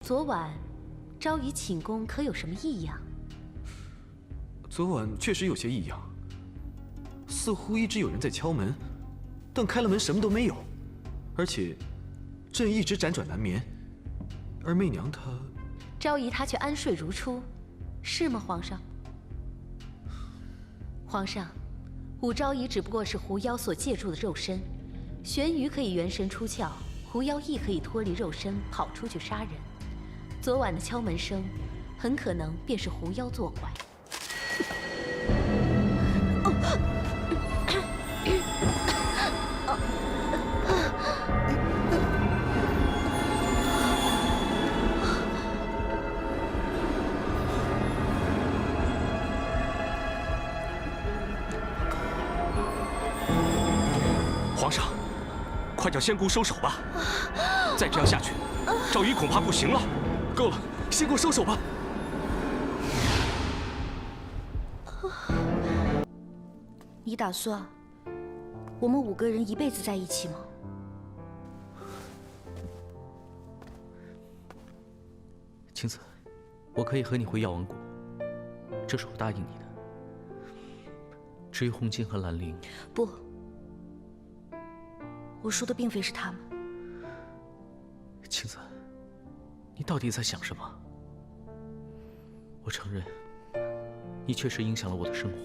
昨晚昭仪寝宫可有什么异样？昨晚确实有些异样，似乎一直有人在敲门，但开了门什么都没有，而且朕一直辗转难眠，而媚娘她……昭仪她却安睡如初，是吗，皇上？皇上，武昭仪只不过是狐妖所借助的肉身，玄羽可以元神出窍，狐妖亦可以脱离肉身跑出去杀人。昨晚的敲门声，很可能便是狐妖作怪。皇上，快叫仙姑收手吧！再这样下去，昭仪恐怕不行了。够了，仙姑收手吧。你打算我们5个人一辈子在一起吗？青子，我可以和你回药王谷，这是我答应你的。至于红巾和兰陵，不，我说的并非是他们。青子，你到底在想什么？我承认，你确实影响了我的生活，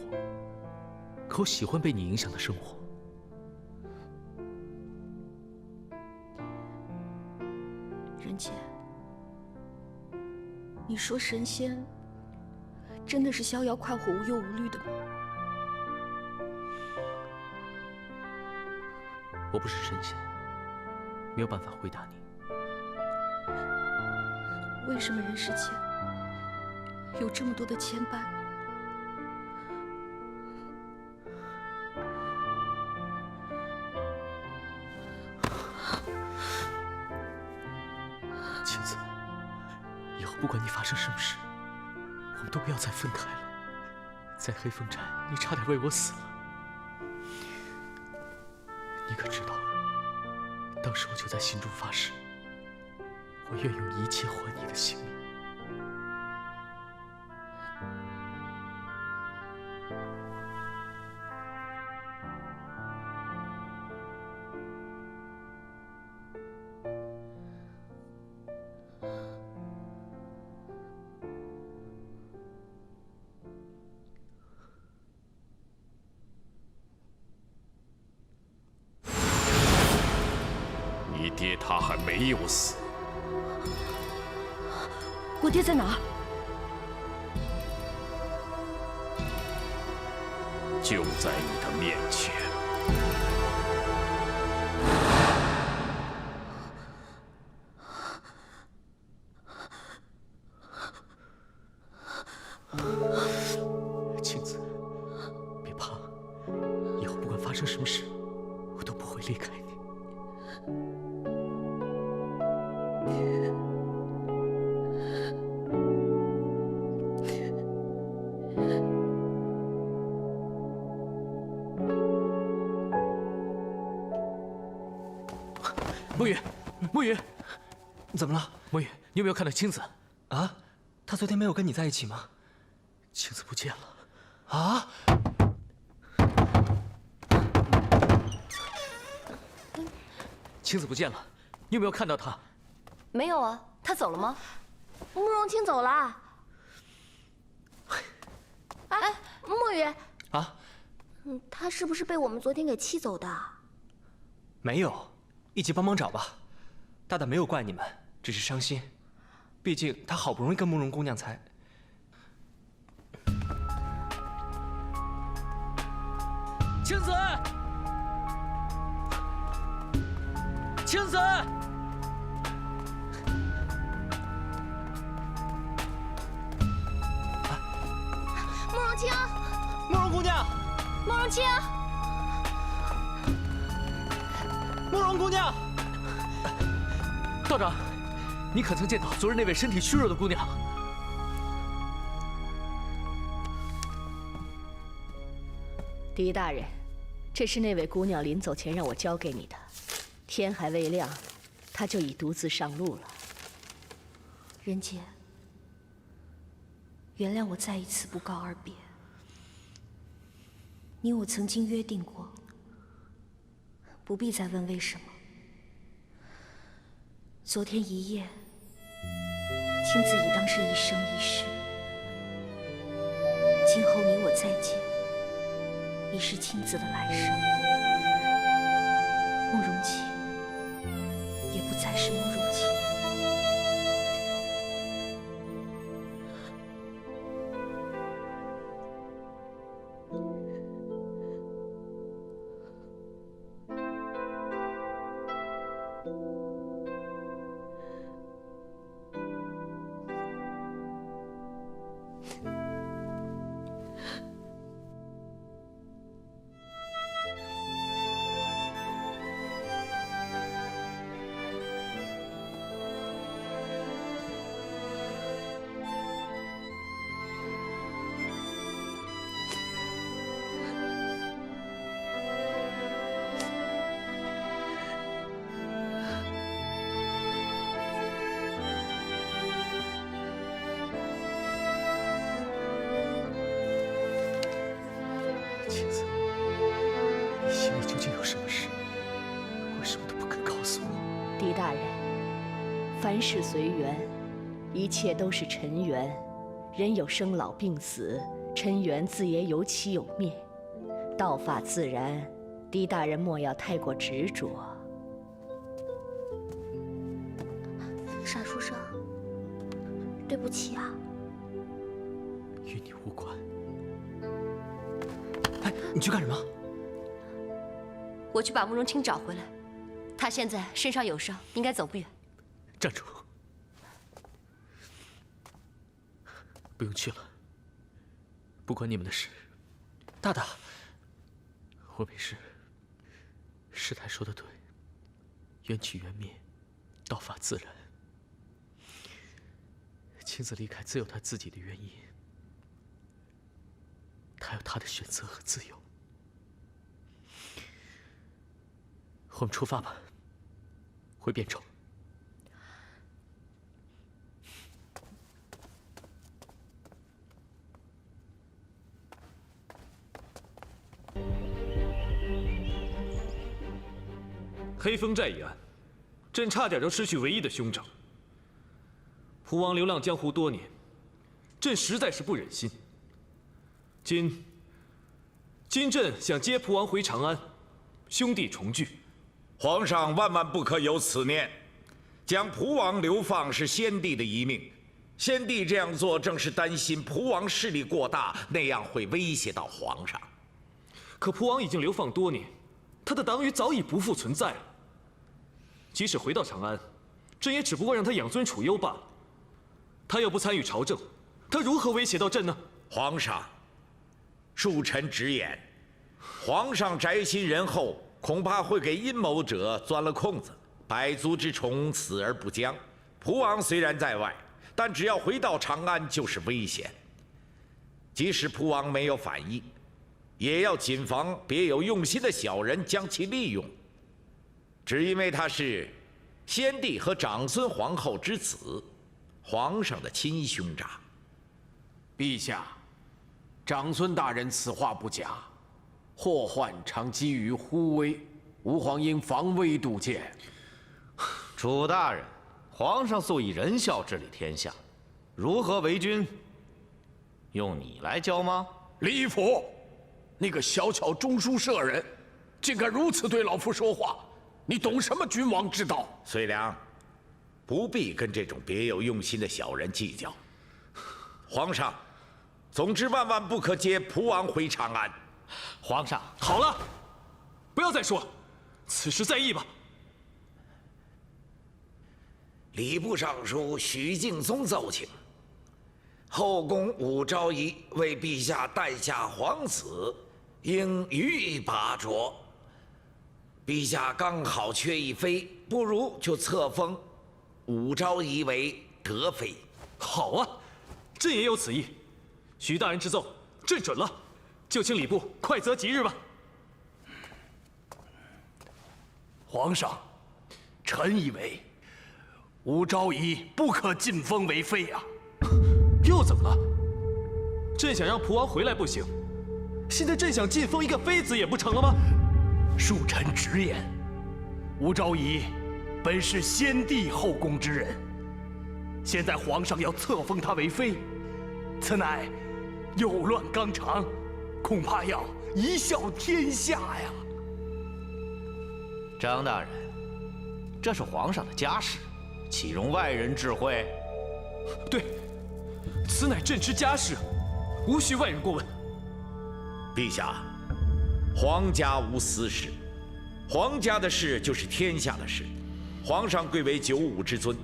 可我喜欢被你影响的生活。人姐，你说神仙真的是逍遥快活、无忧无虑的吗？我不是神仙，没有办法回答你。为什么人世间有这么多的牵绊呢？青子，以后不管你发生什么事，我们都不要再分开了。在黑风寨，你差点为我死了。你可知道，当时我就在心中发誓，我愿用一切换你的性命。你爹他还没有死。我爹在哪儿？就在你的面前。青子，别怕，以后不管发生什么事，我都不会离开你。墨雨，墨雨，怎么了？墨雨，你有没有看到青子？啊？他昨天没有跟你在一起吗？青子不见了。啊？青子不见了，你有没有看到她？没有啊，他走了吗？慕容清走了。哎，墨雨啊？他是不是被我们昨天给气走的？没有，一起帮忙找吧。大大没有怪你们，只是伤心。毕竟他好不容易跟慕容姑娘才……青子，青子。慕容清，慕容姑娘，慕容清，慕容姑娘，道长，你可曾见到昨日那位身体虚弱的姑娘？狄大人，这是那位姑娘临走前让我交给你的。天还未亮，她就已独自上路了。人杰，原谅我再一次不告而别。你我曾经约定过，不必再问为什么。昨天一夜，亲自已当是一生一世。今后你我再见，已是亲自的来生。慕容启，也不再是慕容启。青子，你心里究竟有什么事？为什么都不肯告诉我？狄大人，凡事随缘，一切都是尘缘。人有生老病死，尘缘自也有起有灭，道法自然。狄大人莫要太过执着。傻书生，对不起啊。与你无关。哎，你去干什么？我去把慕容清找回来，他现在身上有伤，应该走不远。站住！不用去了，不关你们的事。大大，我没事。师太说的对，缘起缘灭，道法自然。青子离开自有他自己的原因，他有他的选择和自由。我们出发吧，回汴州。黑风寨一案，朕差点就失去唯一的兄长。蒲王流浪江湖多年，朕实在是不忍心。今朕想接蒲王回长安，兄弟重聚。皇上万万不可有此念，将蒲王流放是先帝的遗命。先帝这样做，正是担心蒲王势力过大，那样会威胁到皇上。可蒲王已经流放多年，他的党羽早已不复存在了。即使回到长安，朕也只不过让他养尊处优罢了。他又不参与朝政，他如何威胁到朕呢？皇上，恕臣直言，皇上宅心仁厚，恐怕会给阴谋者钻了空子，百足之虫，死而不僵。蒲王虽然在外，但只要回到长安就是危险。即使蒲王没有反意，也要谨防别有用心的小人将其利用。只因为他是先帝和长孙皇后之子，皇上的亲兄长。陛下，长孙大人此话不假，祸患常基于忽微，吾皇应防微杜渐。楚大人，皇上素以仁孝治理天下，如何为君？用你来教吗？李府，你个小巧中书舍人，竟敢如此对老夫说话！你懂什么君王之道？遂良，不必跟这种别有用心的小人计较。皇上，总之万万不可接蒲王回长安。皇上，好了，不要再说了，此事再议吧。礼部尚书许敬宗奏请，后宫武昭仪为陛下诞下皇子，应予以拔擢。陛下刚好缺一妃，不如就册封武昭仪为德妃。好啊，朕也有此意。许大人之奏，朕准了，就请礼部快择吉日吧。皇上，臣以为吴昭仪不可晋封为妃啊！又怎么了？朕想让蒲王回来不行，现在朕想晋封一个妃子也不成了吗？恕臣直言，吴昭仪本是先帝后宫之人，现在皇上要册封她为妃，此乃有乱纲常，恐怕要贻笑天下呀！张大人，这是皇上的家事，岂容外人智慧？对，此乃朕之家事，无需外人过问。陛下，皇家无私事，皇家的事就是天下的事。皇上贵为九五之尊，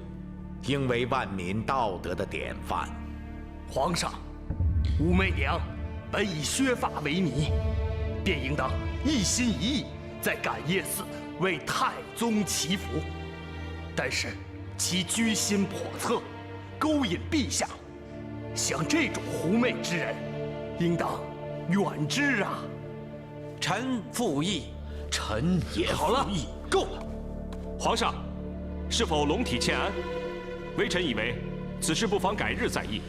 应为万民道德的典范。皇上，武媚娘本以削发为迷，便应当一心一意在感业寺为太宗祈福。但是其居心叵测，勾引陛下，像这种狐媚之人，应当远之啊！臣附议。臣也好了，够了！皇上，是否龙体欠安？微臣以为此事不妨改日再议，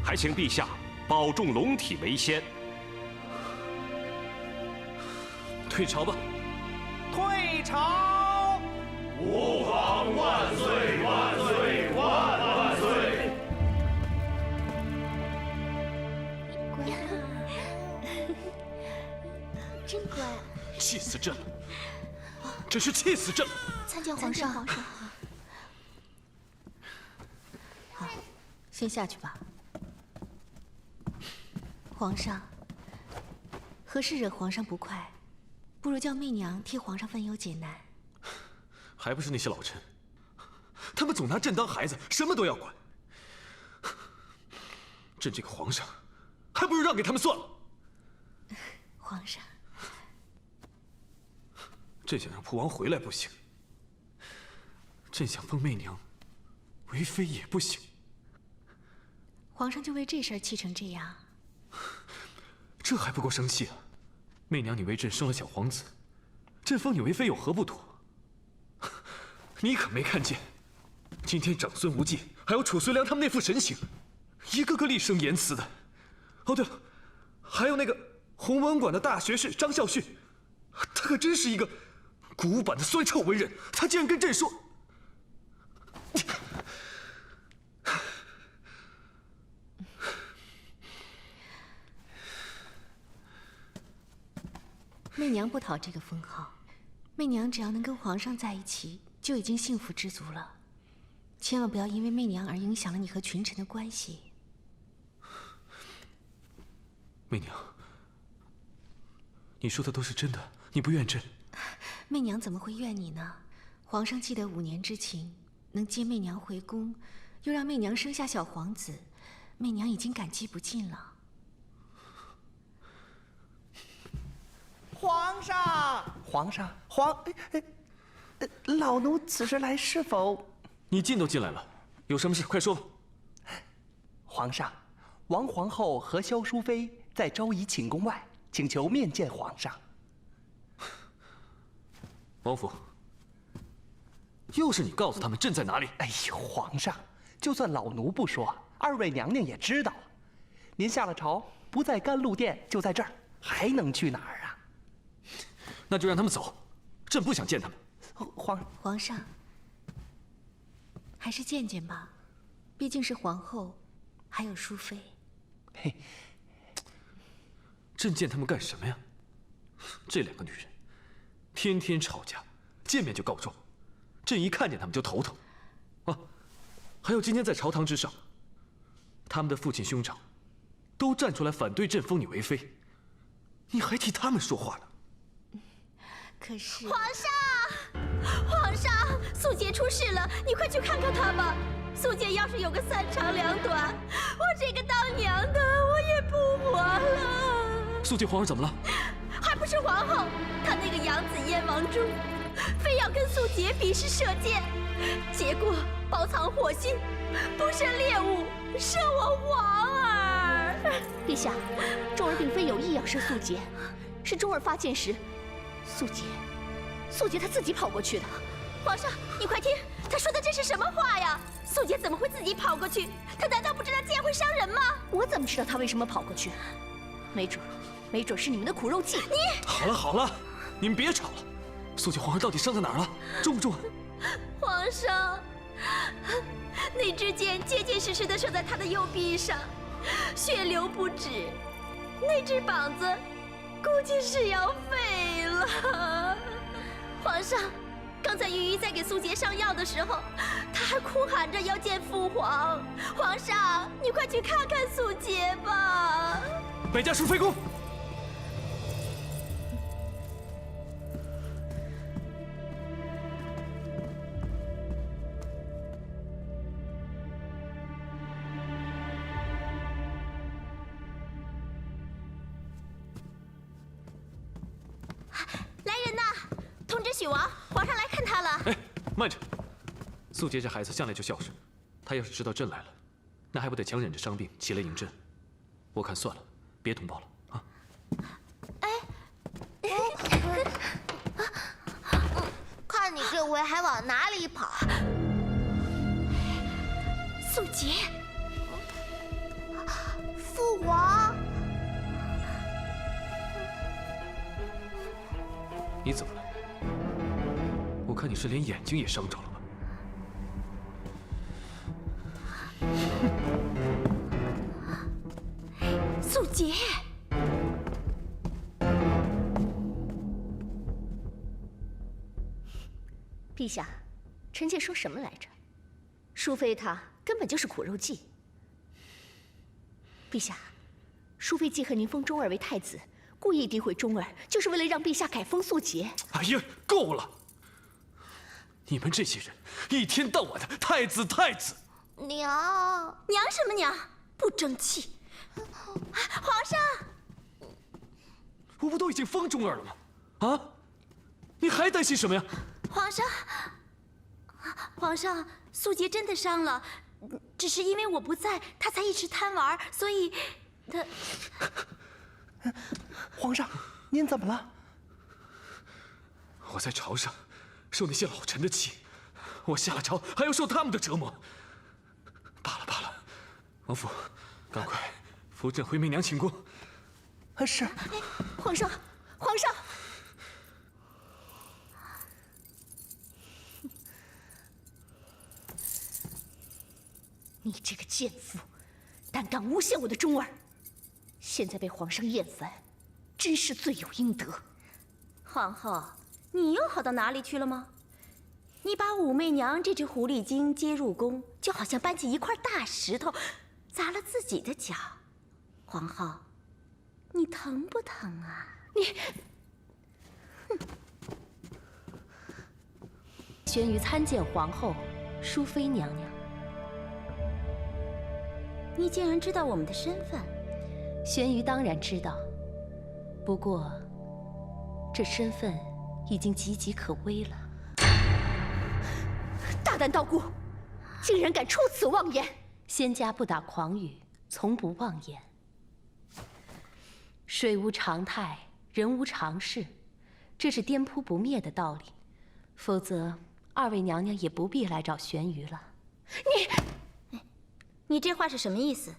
还请陛下保重龙体为先。退朝吧。退朝！吾皇万岁万岁万岁！真乖。气死朕了！真是气死朕了！参见皇上。好，先下去吧。皇上，何事惹皇上不快？不如叫媚娘替皇上分忧解难。还不是那些老臣，他们总拿朕当孩子，什么都要管。朕这个皇上，还不如让给他们算了。皇上。朕想让蒲王回来不行，朕想封媚娘为妃也不行。皇上就为这事儿气成这样，这还不够生气啊！媚娘，你为朕生了小皇子，朕封你为妃有何不妥？你可没看见，今天长孙无忌还有褚遂良他们那副神情，一个个厉声言辞的。哦，对了，还有那个弘文馆的大学士张孝训，他可真是一个古板的酸臭文人，他竟然跟朕说。媚娘不讨这个封号，媚娘只要能跟皇上在一起，就已经幸福知足了。千万不要因为媚娘而影响了你和群臣的关系。媚娘，你说的都是真的，你不怨朕？媚娘怎么会怨你呢？皇上记得5年之情，能接媚娘回宫，又让媚娘生下小皇子，媚娘已经感激不尽了。皇上，老奴此时来是否？你进都进来了，有什么事快说吧。皇上，王皇后和萧淑妃在昭仪寝宫外，请求面见皇上。王府，又是你告诉他们朕在哪里？哎呦，皇上，就算老奴不说，2位娘娘也知道。您下了朝，不在甘露殿，就在这儿，还能去哪儿啊？那就让他们走，朕不想见他们。皇上，还是见见吧，毕竟是皇后，还有淑妃。嘿，朕见他们干什么呀？这2个女人，天天吵架，见面就告状，朕一看见他们就头疼。啊，还有今天在朝堂之上，他们的父亲兄长，都站出来反对朕封你为妃，你还替他们说话呢。可是皇上，素洁出事了，你快去看看她吧。素洁要是有个3长2短，我这个当娘的我也不活了。素洁皇上怎么了？还不是皇后，她那个养子燕王珠，非要跟素洁比试射箭，结果包藏祸心，不慎猎物，射我皇儿。陛下，钟儿并非有意要射素洁，是钟儿发箭时，素洁她自己跑过去的。皇上，你快听，他说的这是什么话呀？素洁怎么会自己跑过去？她难道不知道剑会伤人吗？我怎么知道他为什么跑过去？没准是你们的苦肉计。你好了好了，你们别吵了。素洁皇上到底伤在哪儿了？重不重？皇上，那支箭结结实实的射在他的右臂上，血流不止。那只膀子估计是要废了。皇上，刚才玉玉在给素洁上药的时候，她还哭喊着要见父皇。皇上，你快去看看素洁吧。百家淑妃宫。来人呐！通知许王，皇上来看他了。哎，慢着！素洁这孩子向来就孝顺，他要是知道朕来了，那还不得强忍着伤病起来迎朕？我看算了，别通报了啊！看你这回还往哪里跑？素洁，父王，你怎么了？我看你是连眼睛也伤着了吧？素洁，陛下，臣妾说什么来着？淑妃她根本就是苦肉计。陛下，淑妃记恨您封钟儿为太子，故意诋毁钟儿，就是为了让陛下改封素洁。哎呀，够了！你们这些人一天到晚的太子太子。娘什么娘？不争气！皇上，我不都已经封钟儿了吗？啊，你还担心什么呀？皇上，素洁真的伤了，只是因为我不在，她才一直贪玩，所以她……皇上，您怎么了？我在朝上受那些老臣的气，我下了朝还要受他们的折磨。罢了，王府，赶快扶朕回媚娘寝宫。是。皇上，你这个贱妇，胆敢诬陷我的钟儿，现在被皇上厌烦，真是罪有应得。皇后，你又好到哪里去了吗？你把武媚娘这只狐狸精接入宫，就好像搬起一块大石头，砸了自己的脚。皇后，你疼不疼啊？玄瑜参见皇后、淑妃娘娘。你竟然知道我们的身份？玄瑜当然知道，不过这身份已经岌岌可危了。大胆道姑，竟然敢出此妄言！仙家不打诳语，从不妄言。水无常态，人无常事，这是颠扑不灭的道理。否则，二位娘娘也不必来找玄瑜了。你这话是什么意思？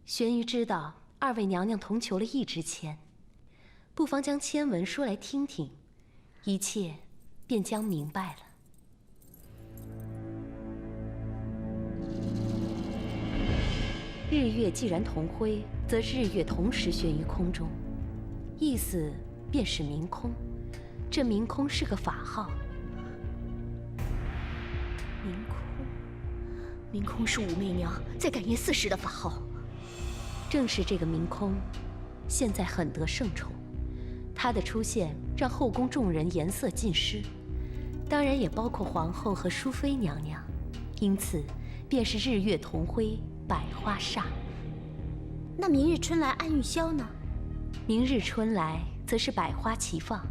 玄瑜知道二位娘娘同求了一支签，不妨将签文说来听听，一切便将明白了。日月既然同辉，则日月同时悬于空中，意思便是明空。这明空是个法号。明空是武媚娘在感业寺时的法号。正是这个明空，现在很得圣宠，他的出现让后宫众人颜色尽失，当然也包括皇后和淑妃娘娘，因此便是日月同辉，百花煞。那明日春来暗玉箫呢？明日春来则是百花齐放，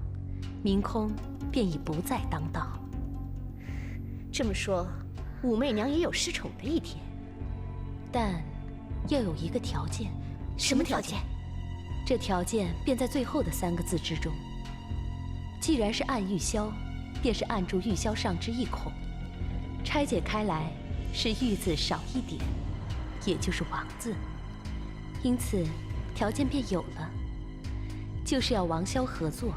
明空便已不再当道。这么说，武媚娘也有失宠的一天，但要有一个条件。什么条件？这条件便在最后的3个字之中。既然是暗玉箫，便是按住玉箫上之一孔，拆解开来是玉字少一点，也就是王字。因此，条件便有了，就是要王萧合作，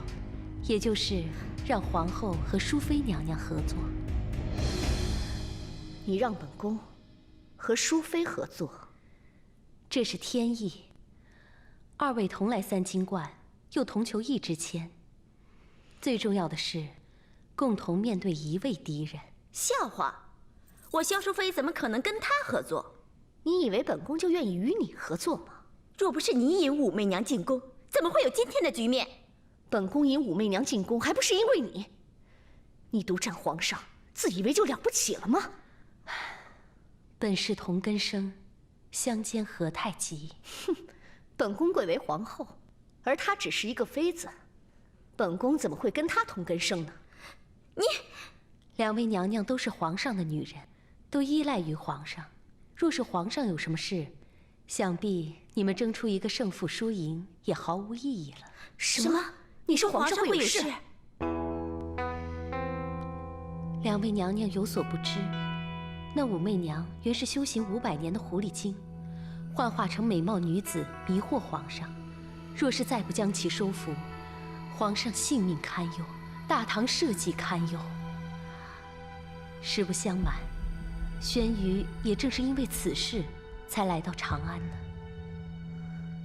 也就是让皇后和淑妃娘娘合作。你让本宫和淑妃合作，这是天意。二位同来三清观，又同求一支签，最重要的是，共同面对一位敌人。笑话！我萧淑妃怎么可能跟他合作？你以为本宫就愿意与你合作吗？若不是你引武媚娘进宫，怎么会有今天的局面？本宫引武媚娘进宫，还不是因为你？你独占皇上，自以为就了不起了吗？本是同根生，相煎何太急。哼，本宫贵为皇后，而她只是一个妃子，本宫怎么会跟她同根生呢？你，两位娘娘都是皇上的女人，都依赖于皇上。若是皇上有什么事，想必你们争出一个胜负输赢也毫无意义了。什么？你说皇上会有事？两位娘娘有所不知，那武媚娘原是修行500年的狐狸精，幻化成美貌女子迷惑皇上。若是再不将其收服，皇上性命堪忧，大唐社稷堪忧。实不相瞒，玄瑜也正是因为此事，才来到长安呢。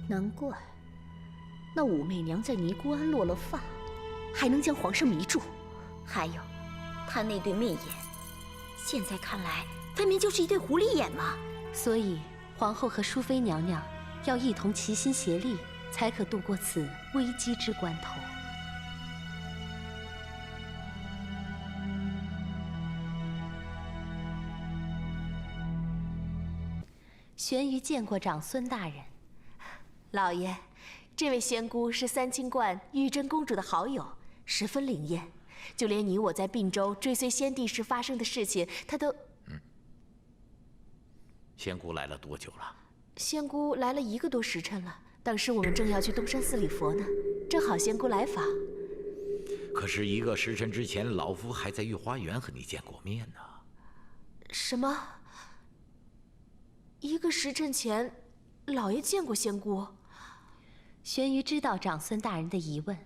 难怪，那武媚娘在尼姑庵落了发，还能将皇上迷住。还有，她那对媚眼，现在看来，分明就是一对狐狸眼嘛。所以，皇后和淑妃娘娘要一同齐心协力，才可度过此危机之关头。玄瑜见过长孙大人。老爷，这位仙姑是三清观玉真公主的好友，十分灵验。就连你我在并州追随先帝时发生的事情，她都……仙姑来了多久了？仙姑来了1个多时辰了。当时我们正要去东山寺礼佛呢，正好仙姑来访。可是1个时辰之前，老夫还在御花园和你见过面呢。什么？1个时辰前，老爷见过仙姑？玄瑜知道长孙大人的疑问，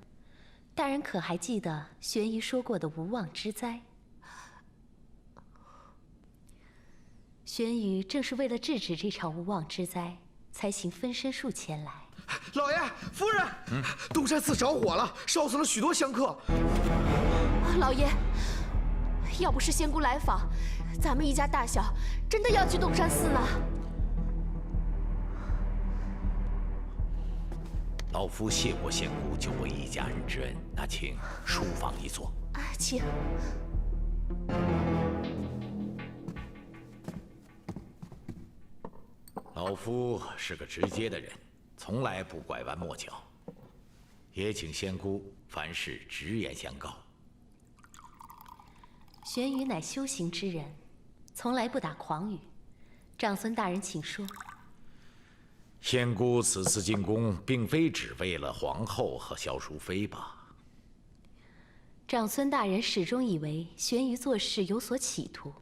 大人可还记得玄瑜说过的无妄之灾？玄瑜正是为了制止这场无妄之灾，才行分身术前来。老爷、夫人，东山寺着火了，烧死了许多香客。老爷，要不是仙姑来访，咱们一家大小真的要去东山寺呢。老夫谢过仙姑救我一家人之恩，那请书房一坐。请。老夫是个直接的人，从来不拐弯抹角，也请仙姑凡事直言相告。玄瑜乃修行之人，从来不打诳语。长孙大人，请说。仙姑此次进宫，并非只为了皇后和萧淑妃吧？长孙大人始终以为玄瑜做事有所企图，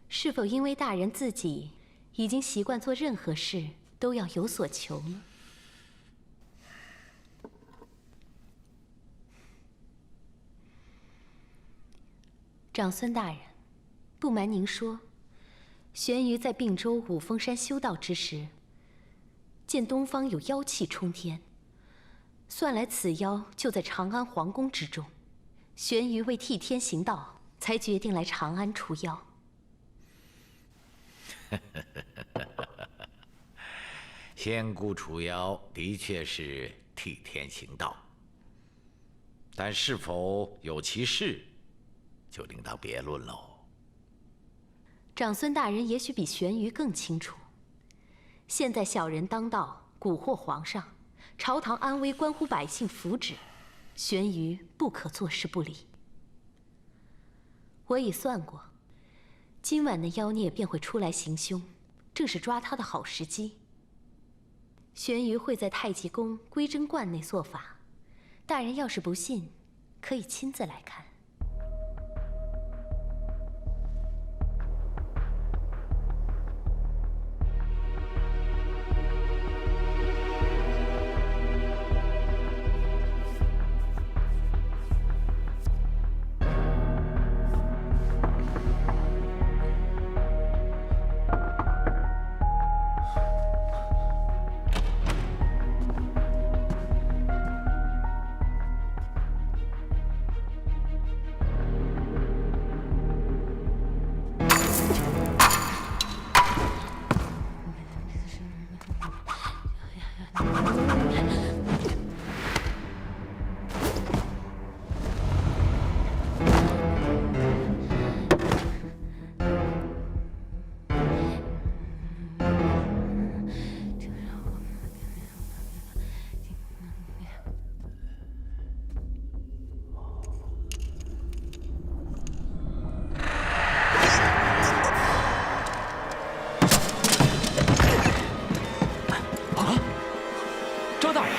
是否因为大人自己已经习惯做任何事都要有所求呢？长孙大人，不瞒您说，玄瑜在并州五峰山修道之时，见东方有妖气冲天，算来此妖就在长安皇宫之中。玄瑜为替天行道，才决定来长安除妖。仙姑除妖的确是替天行道，但是否有其事，就另当别论喽。长孙大人也许比玄瑜更清楚，现在小人当道，蛊惑皇上，朝堂安危关乎百姓福祉，玄瑜不可坐视不理。我已算过，今晚的妖孽便会出来行凶，正是抓他的好时机。玄瑜会在太极宫归真观内做法，大人要是不信，可以亲自来看。张大人。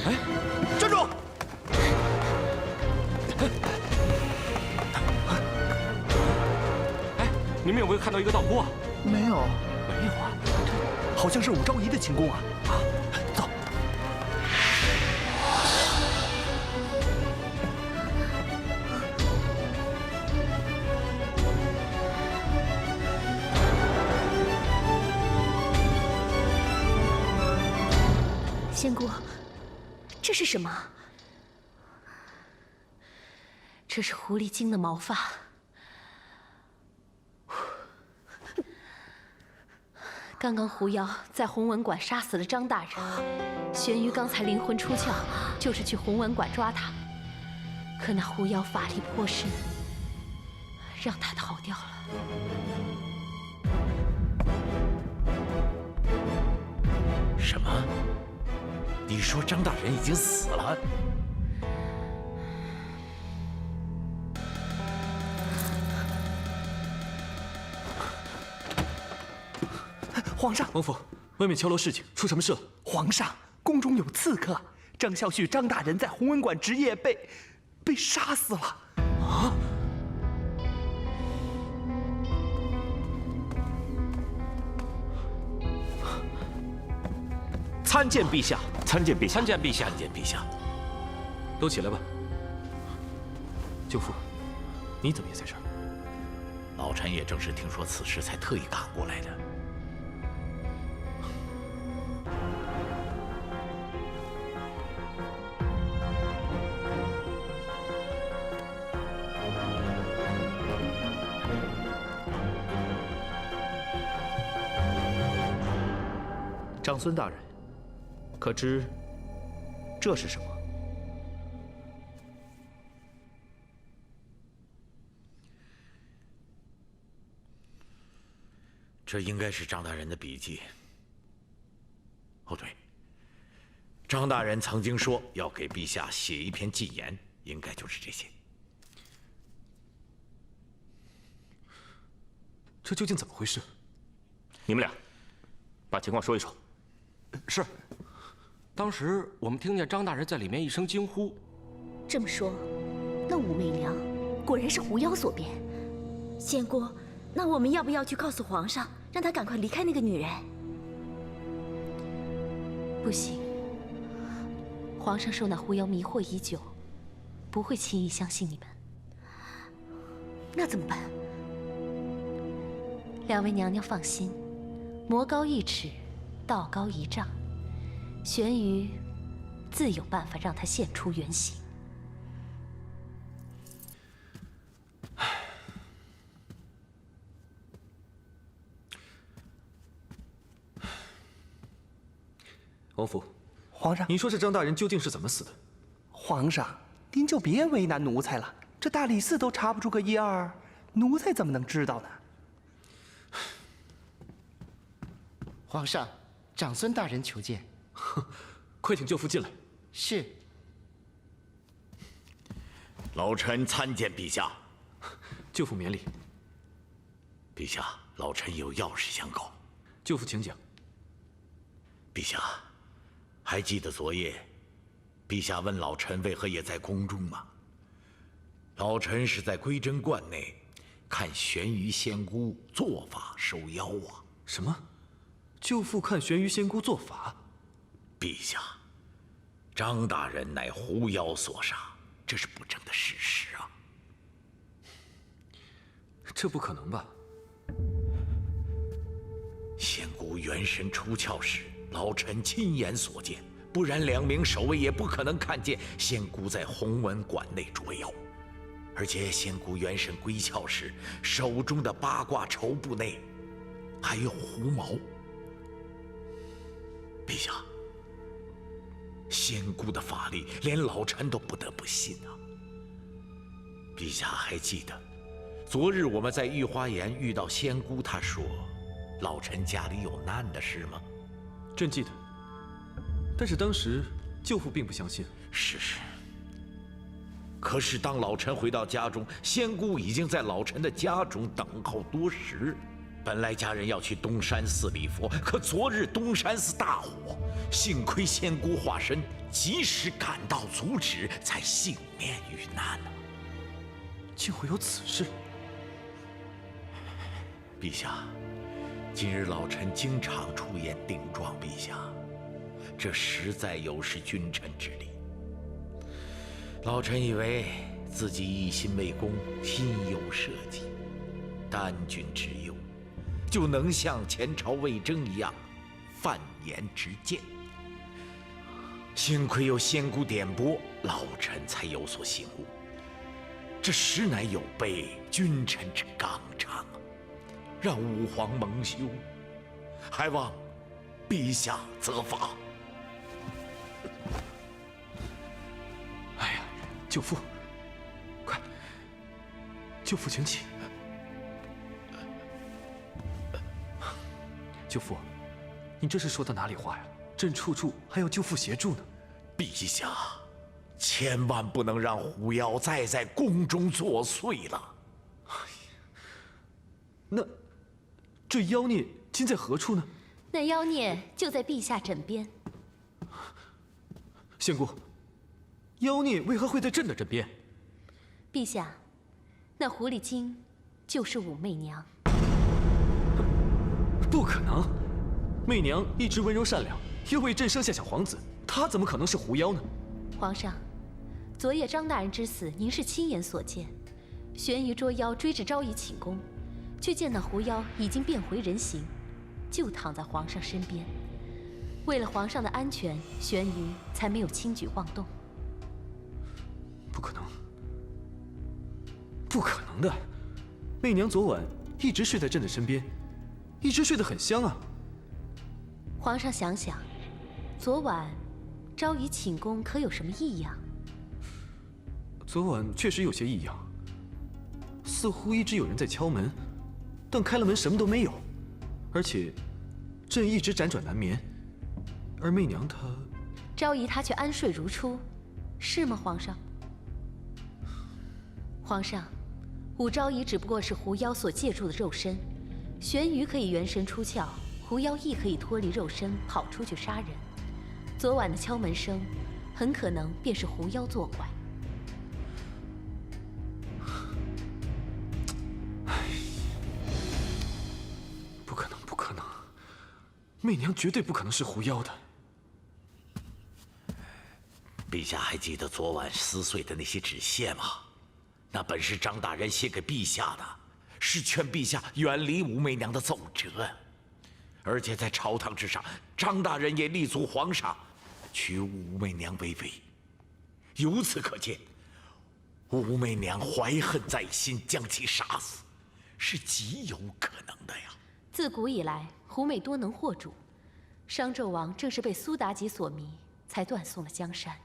哎，站住！哎，你们有没有看到一个道姑啊？没有，没有啊，好像是武昭仪的寝宫啊！啊，走。仙姑，这是什么？这是狐狸精的毛发。刚刚狐妖在弘文馆杀死了张大人，玄鱼刚才灵魂出窍，就是去弘文馆抓他。可那狐妖法力颇深，让他逃掉了。什么？你说张大人已经死了？皇上，王府，外面敲锣示警，出什么事了？皇上，宫中有刺客，张孝胥张大人在弘文馆值夜被杀死了。啊！参见陛下，参见陛下，参见陛下，参见陛下。都起来吧。舅父，你怎么也在这儿？老臣也正是听说此事，才特意赶过来的。长孙大人，可知这是什么？这应该是张大人的笔记。哦，对，张大人曾经说要给陛下写一篇进言，应该就是这些。这究竟怎么回事？你们俩把情况说一说。是，当时我们听见张大人在里面一声惊呼。这么说，那武媚娘果然是狐妖所变。仙姑，那我们要不要去告诉皇上，让他赶快离开那个女人？不行，皇上受那狐妖迷惑已久，不会轻易相信你们。那怎么办？两位娘娘放心，魔高一尺，道高一丈，玄鱼自有办法让他现出原形。王府，皇上，你说这张大人究竟是怎么死的？皇上，您就别为难奴才了，这大理寺都查不出个一二，奴才怎么能知道呢？皇上，长孙大人求见。快请舅父进来。是。老臣参见陛下。舅父免礼。陛下，老臣有要事相告。舅父请讲。陛下，还记得昨夜，陛下问老臣为何也在宫中吗？老臣是在归真观内看玄鱼仙姑做法收妖啊。什么？舅父看玄鱼仙姑做法？陛下，张大人乃狐妖所杀，这是不争的事实啊。这不可能吧？仙姑元神出窍时，老臣亲眼所见，不然2名守卫也不可能看见仙姑在弘文馆内捉妖。而且仙姑元神归窍时，手中的八卦绸布内还有狐毛。陛下，仙姑的法力连老臣都不得不信啊。陛下还记得昨日我们在御花园遇到仙姑，她说老臣家里有难的事吗？朕记得，但是当时舅父并不相信。是。可是当老臣回到家中，仙姑已经在老臣的家中等候多时。本来家人要去东山寺礼佛，可昨日东山寺大火，幸亏仙姑化身及时赶到阻止，才幸免遇难呢。竟会有此事！陛下，今日老臣经常出言顶撞陛下，这实在有失君臣之礼。老臣以为自己一心为公，心有社稷，担君之忧，就能像前朝魏征一样犯言直谏。幸亏有仙姑点拨，老臣才有所醒悟。这实乃有悖君臣之纲常啊！让吾皇蒙羞，还望陛下责罚。哎呀，舅父，快，舅父请起。舅父，你这是说的哪里话呀？朕处处还要舅父协助呢。陛下，千万不能让狐妖再在宫中作祟了。那这妖孽今在何处呢？那妖孽就在陛下枕边。仙姑，妖孽为何会在朕的枕边？陛下，那狐狸精就是武媚娘。不可能，媚娘一直温柔善良，又为朕生下小皇子，她怎么可能是狐妖呢？皇上，昨夜张大人之死，您是亲眼所见。玄瑜捉妖追至昭仪寝宫，却见那狐妖已经变回人形，就躺在皇上身边。为了皇上的安全，玄瑜才没有轻举妄动。不可能，不可能的！媚娘昨晚一直睡在朕的身边，一直睡得很香啊。皇上想想，昨晚昭仪寝宫可有什么异样？昨晚确实有些异样，似乎一直有人在敲门，但开了门什么都没有，而且朕一直辗转难眠，而媚娘她……昭仪她却安睡如初，是吗，皇上？皇上，武昭仪只不过是狐妖所借助的肉身，玄瑜可以元神出窍，狐妖亦可以脱离肉身跑出去杀人。昨晚的敲门声，很可能便是狐妖作怪。不可能，不可能！媚娘绝对不可能是狐妖的。陛下还记得昨晚撕碎的那些纸屑吗？那本是张大人写给陛下的，是劝陛下远离武媚娘的奏折。而且在朝堂之上，张大人也力阻皇上娶武媚娘为妃。由此可见，武媚娘怀恨在心，将其杀死，是极有可能的呀。自古以来，狐媚多能惑主，商纣王正是被苏妲己所迷，才断送了江山。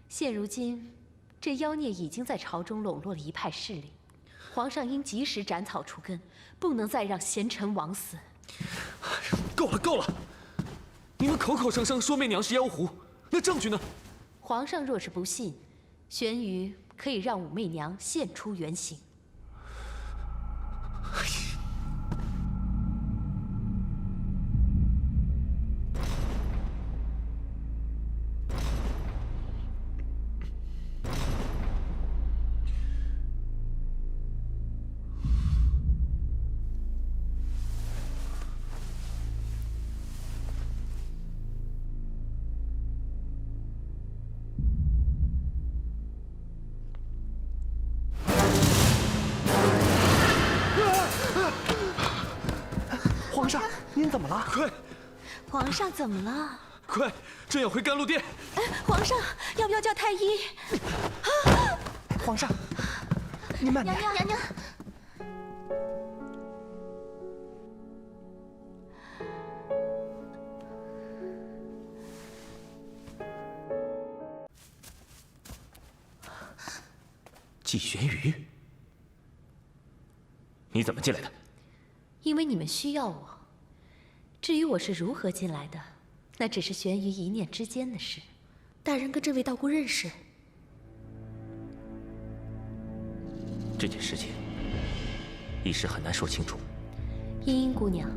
现如今，这妖孽已经在朝中笼络了一派势力，皇上应及时斩草除根，不能再让贤臣枉死。够了，够了！你们口口声声说媚娘是妖狐，那证据呢？皇上若是不信，玄瑜可以让武媚娘现出原形。皇上，您怎么了？快！皇上怎么了？快，朕要回甘露殿。皇上，要不要叫太医？皇上，您慢点。娘娘。季玄宇，你怎么进来的？因为你们需要我。至于我是如何进来的，那只是玄瑜一念之间的事。大人跟这位道姑认识？这件事情，一时很难说清楚。茵茵姑娘，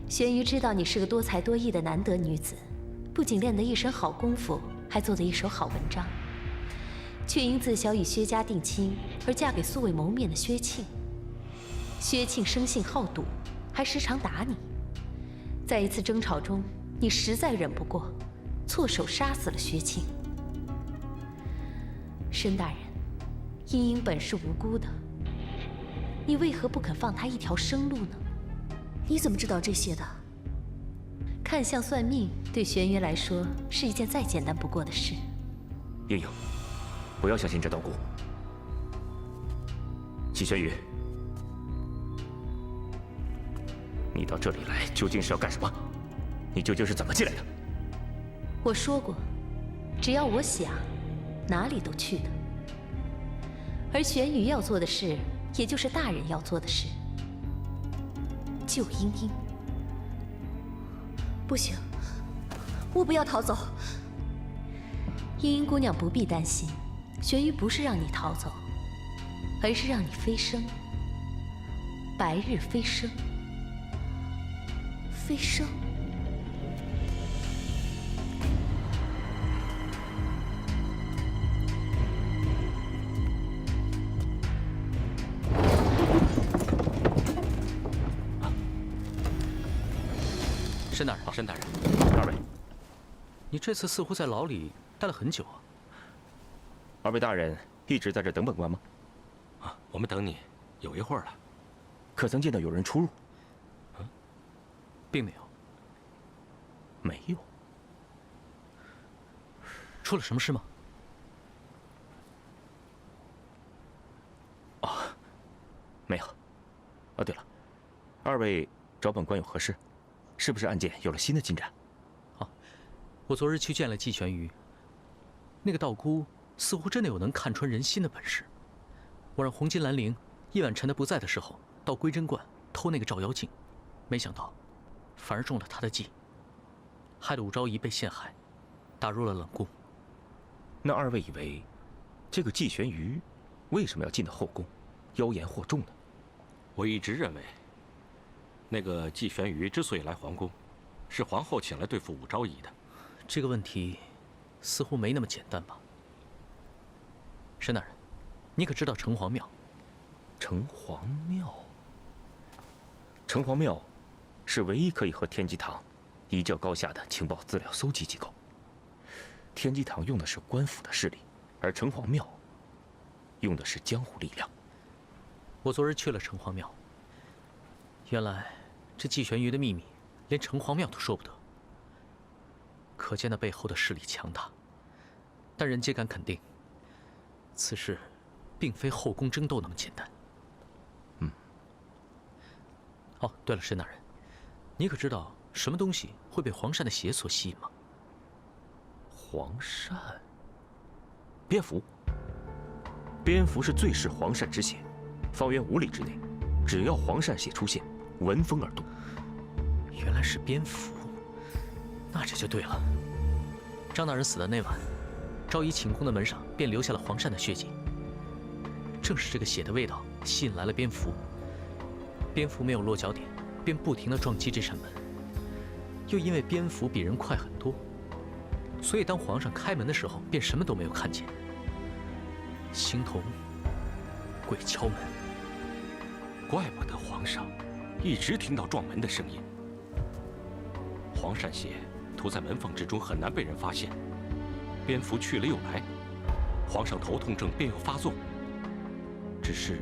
玄瑜知道你是个多才多艺的难得女子，不仅练得一身好功夫，还做得一手好文章，却因自小与薛家定亲而嫁给素未谋面的薛庆。薛庆生性好赌，还时常打你。在一次争吵中，你实在忍不过，错手杀死了薛庆。申大人，茵茵本是无辜的，你为何不肯放她一条生路呢？你怎么知道这些的？看相算命对玄瑜来说是一件再简单不过的事。英英，不要相信这道姑。季玄宇，你到这里来究竟是要干什么？你究竟是怎么进来的？我说过，只要我想，哪里都去的。而玄宇要做的事，也就是大人要做的事，救茵茵。不行，我不要逃走。茵茵姑娘不必担心，玄瑜不是让你逃走，而是让你飞升，白日飞升。飞升。申大人，申大人，二位，你这次似乎在牢里待了很久啊。二位大人一直在这等本官吗？啊，我们等你有一会儿了。可曾见到有人出入？并没有。没有。出了什么事吗？哦，没有。哦，对了，二位找本官有何事？是不是案件有了新的进展？我昨日去见了季玄瑜，那个道姑似乎真的有能看穿人心的本事。我让红金兰陵叶晚趁他不在的时候到归真观偷那个照妖镜，没想到反而中了他的计，害得武昭仪被陷害，打入了冷宫。那二位以为，这个季玄瑜为什么要进到后宫，妖言惑众呢？我一直认为，那个季玄瑜之所以来皇宫，是皇后请来对付武昭仪的。这个问题似乎没那么简单吧？申大人，你可知道城隍庙？城隍庙。城隍庙是唯一可以和天机堂一较高下的情报资料搜集机构。天机堂用的是官府的势力，而城隍庙用的是江湖力量。我昨日去了城隍庙，原来这季玄瑜的秘密连城隍庙都说不得，可见那背后的势力强大。但人皆敢肯定，此事并非后宫争斗那么简单。哦，对了，申大人，你可知道什么东西会被黄鳝的血所吸引吗？黄鳝，蝙蝠。蝙蝠是最嗜黄鳝之血，方圆5里之内，只要黄鳝血出现，闻风而动。原来是蝙蝠，那这就对了。张大人死的那晚，昭仪寝宫的门上便留下了黄鳝的血迹。正是这个血的味道吸引来了蝙蝠，蝙蝠没有落脚点，便不停地撞击这扇门。又因为蝙蝠比人快很多，所以当皇上开门的时候，便什么都没有看见。形同鬼敲门。怪不得皇上一直听到撞门的声音。黄鳝血涂在门缝之中，很难被人发现。蝙蝠去了又来，皇上头痛症便又发作。只是，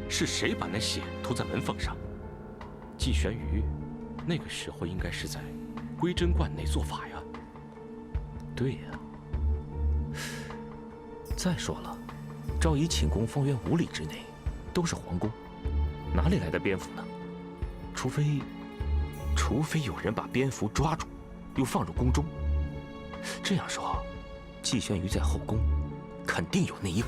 是谁把那血涂在门缝上？季玄瑜那个时候应该是在归真观内做法呀。对呀。再说了，昭仪寝宫方圆5里之内都是皇宫，哪里来的蝙蝠呢？除非有人把蝙蝠抓住，又放入宫中。这样说，季玄瑜在后宫肯定有内应。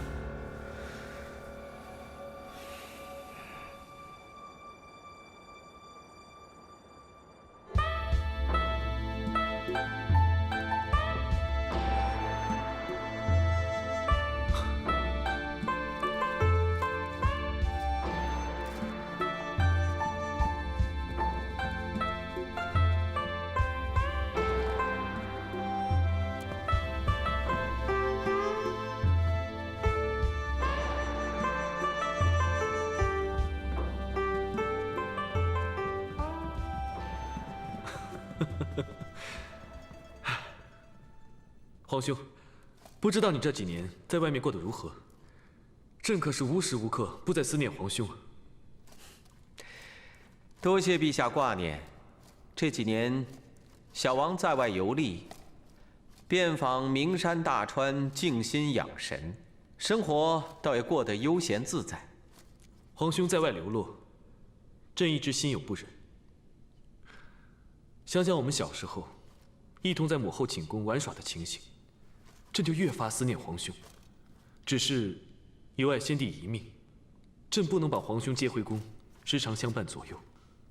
皇兄，不知道你这几年在外面过得如何？朕可是无时无刻不在思念皇兄。多谢陛下挂念。这几年，小王在外游历，遍访名山大川，静心养神，生活倒也过得悠闲自在。皇兄在外流落，朕一直心有不忍。想想我们小时候，一同在母后寝宫玩耍的情形，朕就越发思念皇兄。只是有碍先帝遗命，朕不能把皇兄接回宫，时常相伴左右。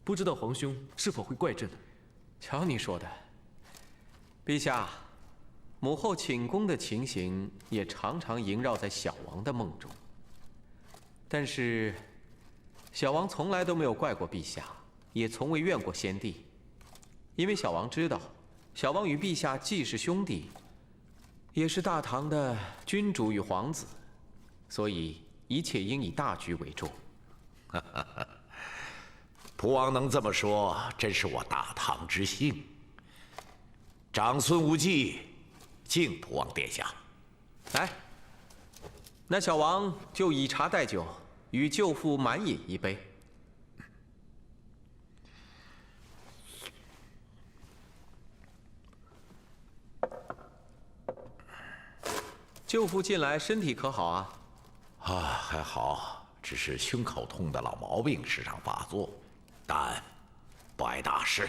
不知道皇兄是否会怪朕呢？瞧你说的，陛下，母后寝宫的情形也常常萦绕在小王的梦中。但是，小王从来都没有怪过陛下，也从未怨过先帝，因为小王知道，小王与陛下既是兄弟，也是大唐的君主与皇子，所以一切应以大局为重。蒲王能这么说，真是我大唐之幸。长孙无忌，敬蒲王殿下。来，那小王就以茶代酒，与舅父满饮一杯。舅父近来身体可好啊？还好，只是胸口痛的老毛病时常发作，但不碍大事。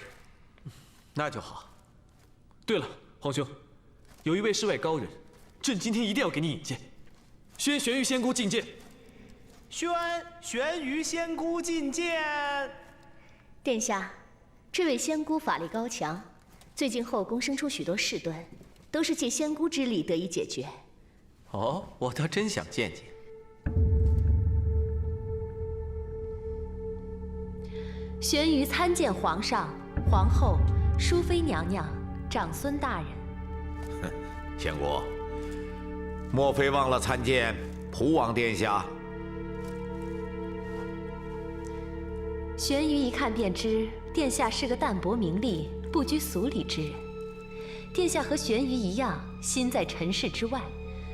那就好。对了，皇兄，有一位世外高人，朕今天一定要给你引荐。宣玄玉仙姑觐见。宣玉仙姑觐见。殿下，这位仙姑法力高强，最近后宫生出许多事端，都是借仙姑之力得以解决。哦，我倒真想见见。玄瑜参见皇上、皇后、淑妃娘娘、长孙大人。仙姑，莫非忘了参见蒲王殿下？玄瑜一看便知，殿下是个淡泊名利、不拘俗礼之人。殿下和玄瑜一样，心在尘世之外，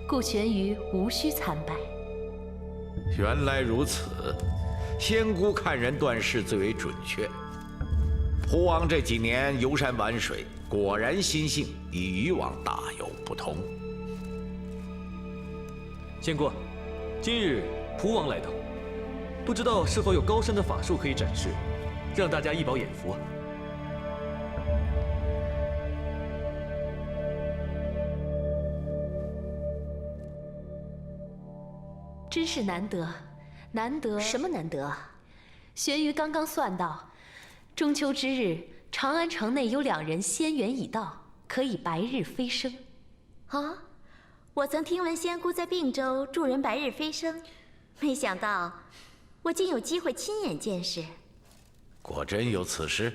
故玄瑜无需参拜。原来如此，仙姑看人断事最为准确。蒲王这几年游山玩水，果然心性与以往大有不同。仙姑，今日蒲王来到，不知道是否有高深的法术可以展示，让大家一饱眼福啊？真是难得，难得。什么难得？玄瑜刚刚算到，中秋之日，长安城内有2人仙缘已到，可以白日飞升。啊，我曾听闻仙姑在并州助人白日飞升，没想到我竟有机会亲眼见识。果真有此事？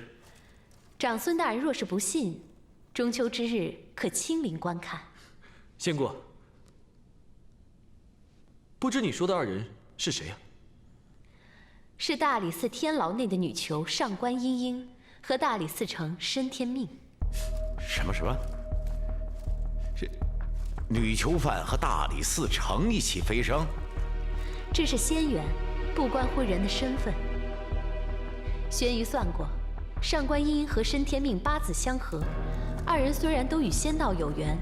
长孙大人若是不信，中秋之日可亲临观看。仙姑，不知你说的2人是谁呀？是大理寺天牢内的女囚上官茵茵和大理寺丞申天命。什么？是女囚犯和大理寺丞一起飞升？这是仙缘，不关乎人的身份。玄瑜算过，上官茵茵和申天命八字相合，2人虽然都与仙道有缘，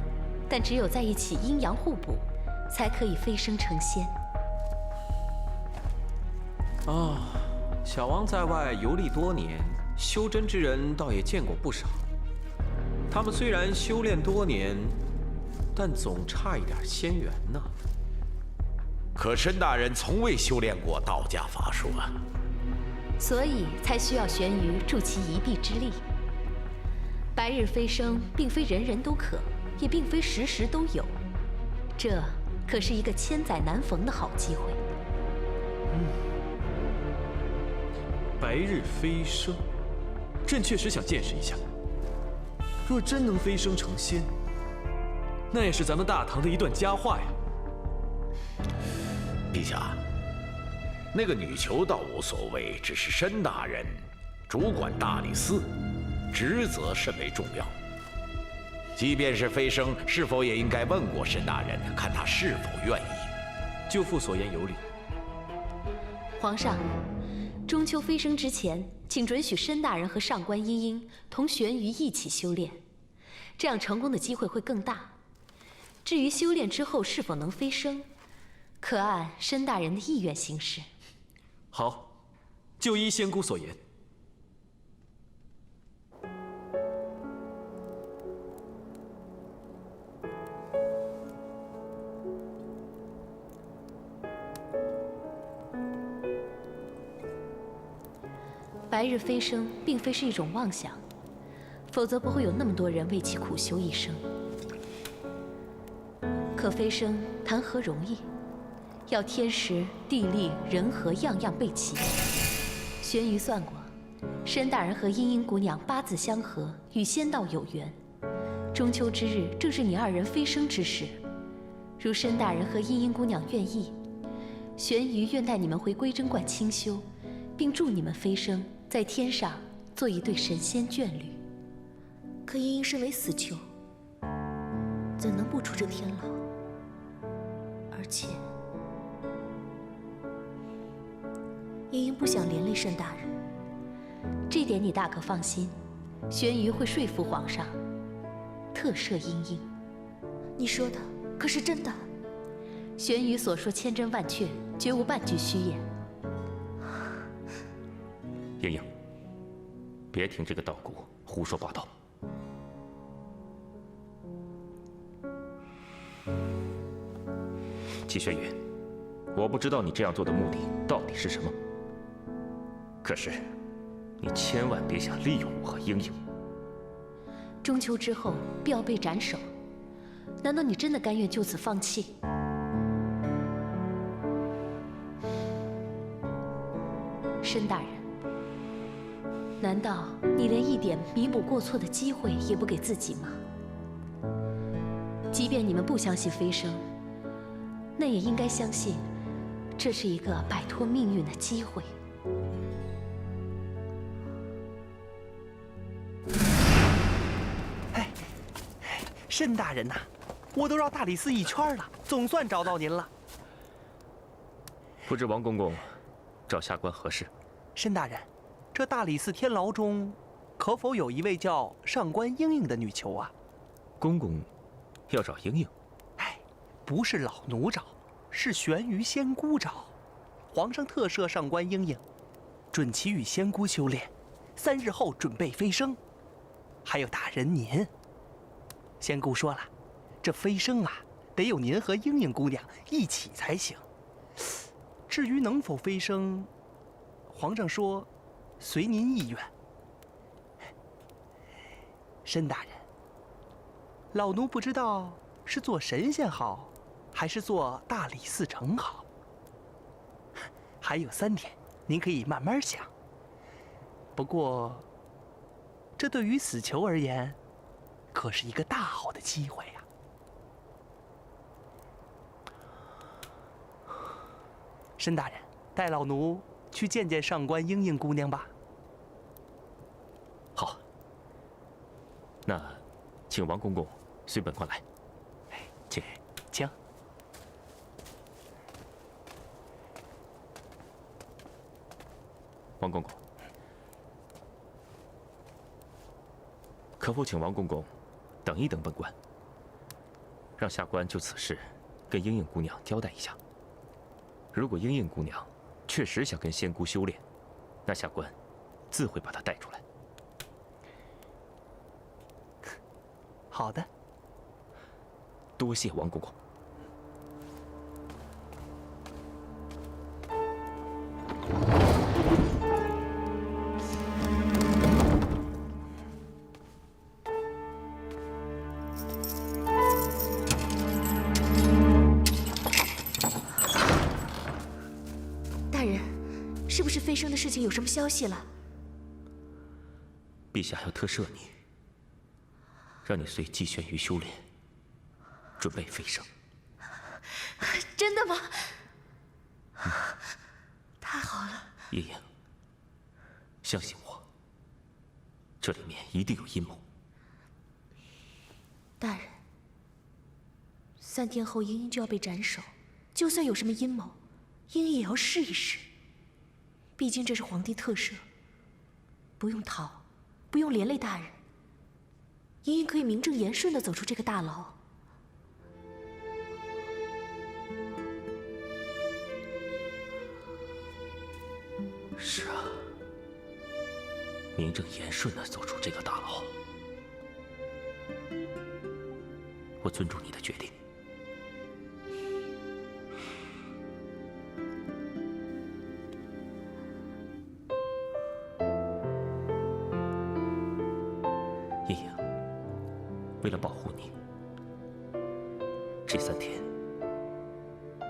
但只有在一起阴阳互补，才可以飞升成仙。哦，小王在外游历多年，修真之人倒也见过不少。他们虽然修炼多年，但总差一点仙缘呢。可申大人从未修炼过道家法术啊，所以才需要玄瑜助其一臂之力。白日飞升并非人人都可，也并非时时都有，这可是一个千载难逢的好机会。白日飞升，朕确实想见识一下。若真能飞升成仙，那也是咱们大唐的一段佳话呀。陛下，那个女囚倒无所谓，只是申大人主管大理寺，职责甚为重要。即便是飞升，是否也应该问过申大人，看他是否愿意？舅父所言有理。皇上，中秋飞升之前，请准许申大人和上官茵茵同玄瑜一起修炼，这样成功的机会会更大。至于修炼之后是否能飞升，可按申大人的意愿行事。好，就依仙姑所言。白日飞升并非是一种妄想，否则不会有那么多人为其苦修一生。可飞升谈何容易？要天时、地利、人和样样备齐。玄瑜算过，申大人和茵茵姑娘八字相合，与仙道有缘。中秋之日正是你二人飞升之时，如申大人和茵茵姑娘愿意，玄瑜愿带你们回归真观清修，并助你们飞升，在天上做一对神仙眷侣。可茵茵身为死囚，怎能不出这天牢？而且，茵茵不想连累申大人。这点你大可放心，玄瑜会说服皇上，特赦茵茵。你说的可是真的？玄瑜所说千真万确，绝无半句虚言。茵茵，别听这个道姑胡说八道。季轩宇，我不知道你这样做的目的到底是什么，可是你千万别想利用我和茵茵。中秋之后必要被斩首，难道你真的甘愿就此放弃？申大人，难道你连一点弥补过错的机会也不给自己吗？即便你们不相信飞升，那也应该相信，这是一个摆脱命运的机会。申大人呐，我都绕大理寺一圈了，总算找到您了。不知王公公找下官何事？申大人，这大理寺天牢中，可否有一位叫上官茵茵的女囚啊？公公要找茵茵？哎，不是老奴找，是玄瑜仙姑找。皇上特赦上官茵茵，准其与仙姑修炼，3日后准备飞升。还有大人您，仙姑说了，这飞升啊，得有您和茵茵姑娘一起才行。至于能否飞升，皇上说，随您意愿。申大人，老奴不知道是做神仙好，还是做大理寺丞好。还有3天，您可以慢慢想。不过，这对于死囚而言，可是一个大好的机会呀。申大人，带老奴去见见上官茵茵姑娘吧。好，那请王公公随本官来。请。请。王公公，可否请王公公等一等本官，让下官就此事跟茵茵姑娘交代一下。如果茵茵姑娘确实想跟仙姑修炼，那下官自会把她带出来。好的。多谢王公公。飞升的事情有什么消息了？陛下要特赦你，让你随季玄瑜修炼，准备飞升。真的吗？太好了！茵茵，相信我，这里面一定有阴谋。3天后茵茵就要被斩首，就算有什么阴谋，茵茵也要试一试。毕竟这是皇帝特赦，不用逃，不用连累大人，茵茵可以名正言顺地走出这个大牢。是啊，名正言顺地走出这个大牢。我尊重你的决定。茵茵，为了保护你，这3天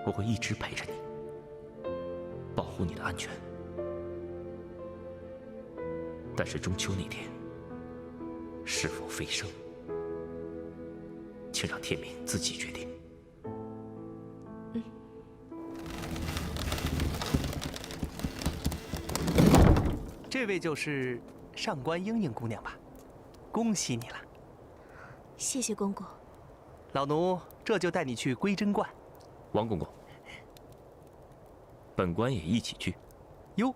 我会一直陪着你，保护你的安全。但是中秋那天，是否飞升，请让天明自己决定。这位就是上官英英姑娘吧？恭喜你了。谢谢公公。老奴这就带你去归真观。王公公，本官也一起去。哟，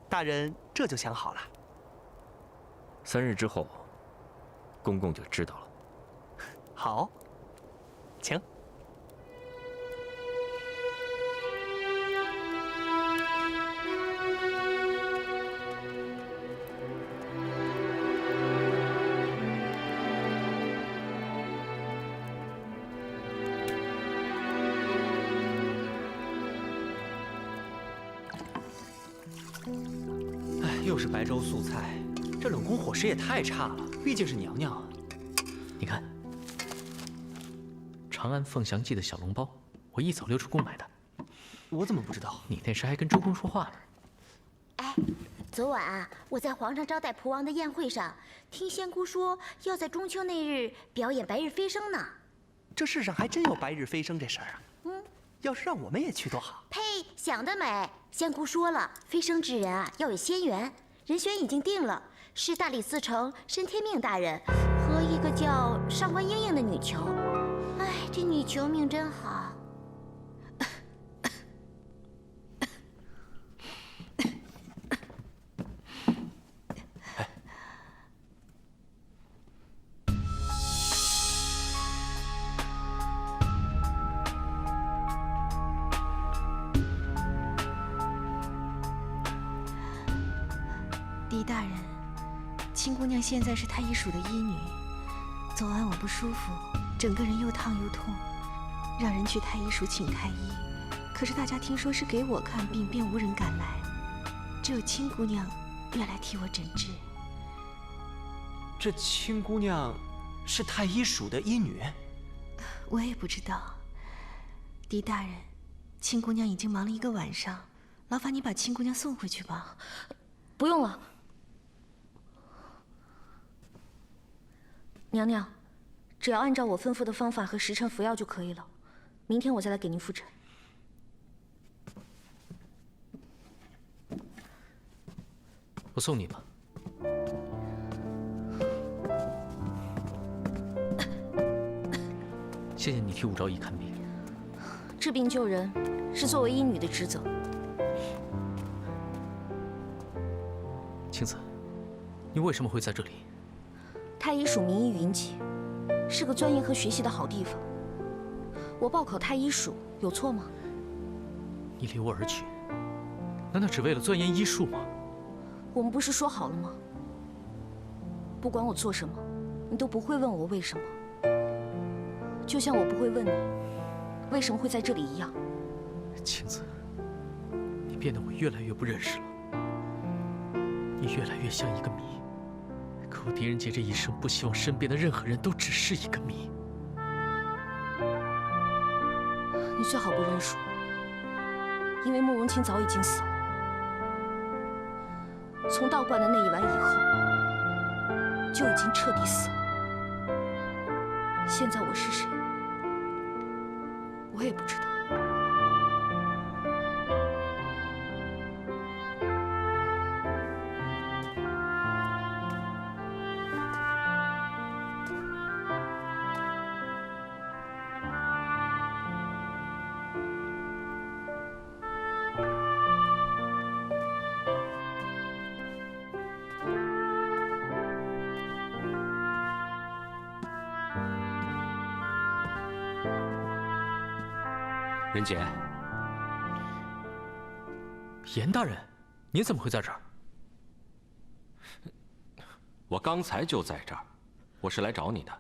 大人这就想好了。3日之后，公公就知道了。好，请。哎，又是白粥素菜，这冷宫伙食也太差了。毕竟是娘娘。你看，长安凤翔记的小笼包，我一早溜出宫买的。我怎么不知道？你那时还跟周公说话呢。哎，昨晚啊，我在皇上招待仆王的宴会上，听仙姑说要在中秋那日表演白日飞升呢。这世上还真有白日飞升这事儿啊！要是让我们也去多好。呸，想得美！仙姑说了，飞升之人啊要有仙缘，人选已经定了，是大理寺丞申天命大人和一个叫上官英英的女囚。哎，这女囚命真好。狄大人，青姑娘现在是太医署的医女。昨晚我不舒服，整个人又烫又痛，让人去太医署请太医。可是大家听说是给我看病，便无人敢来，只有青姑娘愿来替我诊治。这青姑娘是太医署的医女？我也不知道。狄大人，青姑娘已经忙了1个晚上，劳烦你把青姑娘送回去吧。不用了。娘娘，只要按照我吩咐的方法和时辰服药就可以了。明天我再来给您复诊。我送你吧。谢谢你替武昭仪看病。治病救人是作为医女的职责。青子，你为什么会在这里？太医署名医云集，是个钻研和学习的好地方。我报考太医署有错吗？你离我而去，难道只为了钻研医术吗？我们不是说好了吗？不管我做什么，你都不会问我为什么。就像我不会问你为什么会在这里一样。青子，你变得我越来越不认识了。你越来越像一个谜，可我狄仁杰这一生不希望身边的任何人都只是一个谜。你最好不认输，因为慕容清早已经死了。从道观的那一晚以后，就已经彻底死了。现在我是谁，我也不知道。仁杰，严大人，您怎么会在这儿？我刚才就在这儿，我是来找你的。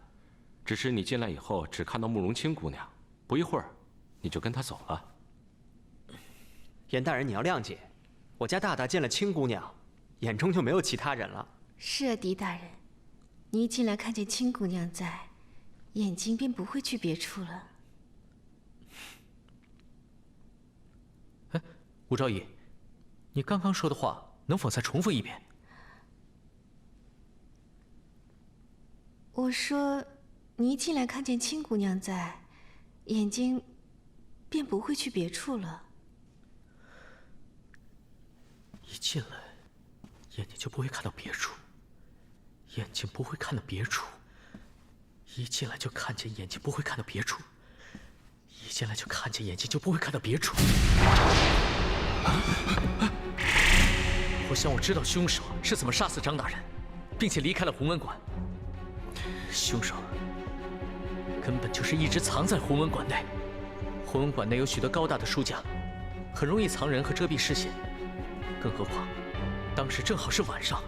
只是你进来以后只看到慕容清姑娘，不一会儿你就跟她走了。严大人，你要谅解，我家大大见了清姑娘，眼中就没有其他人了。是啊，狄大人，你一进来看见清姑娘在，眼睛便不会去别处了。哎，吴昭仪，你刚刚说的话能否再重复一遍？我说，你一进来看见清姑娘在，眼睛便不会去别处了。一进来，眼睛就不会看到别处，眼睛不会看到别处，一进来就看见眼睛不会看到别处，一进来就看见眼睛就不会看到别处。我想我知道凶手是怎么杀死张大人，并且离开了弘文馆。凶手根本就是一直藏在弘文馆内。弘文馆内有许多高大的书架，很容易藏人和遮蔽视线。更何况，当时正好是晚上。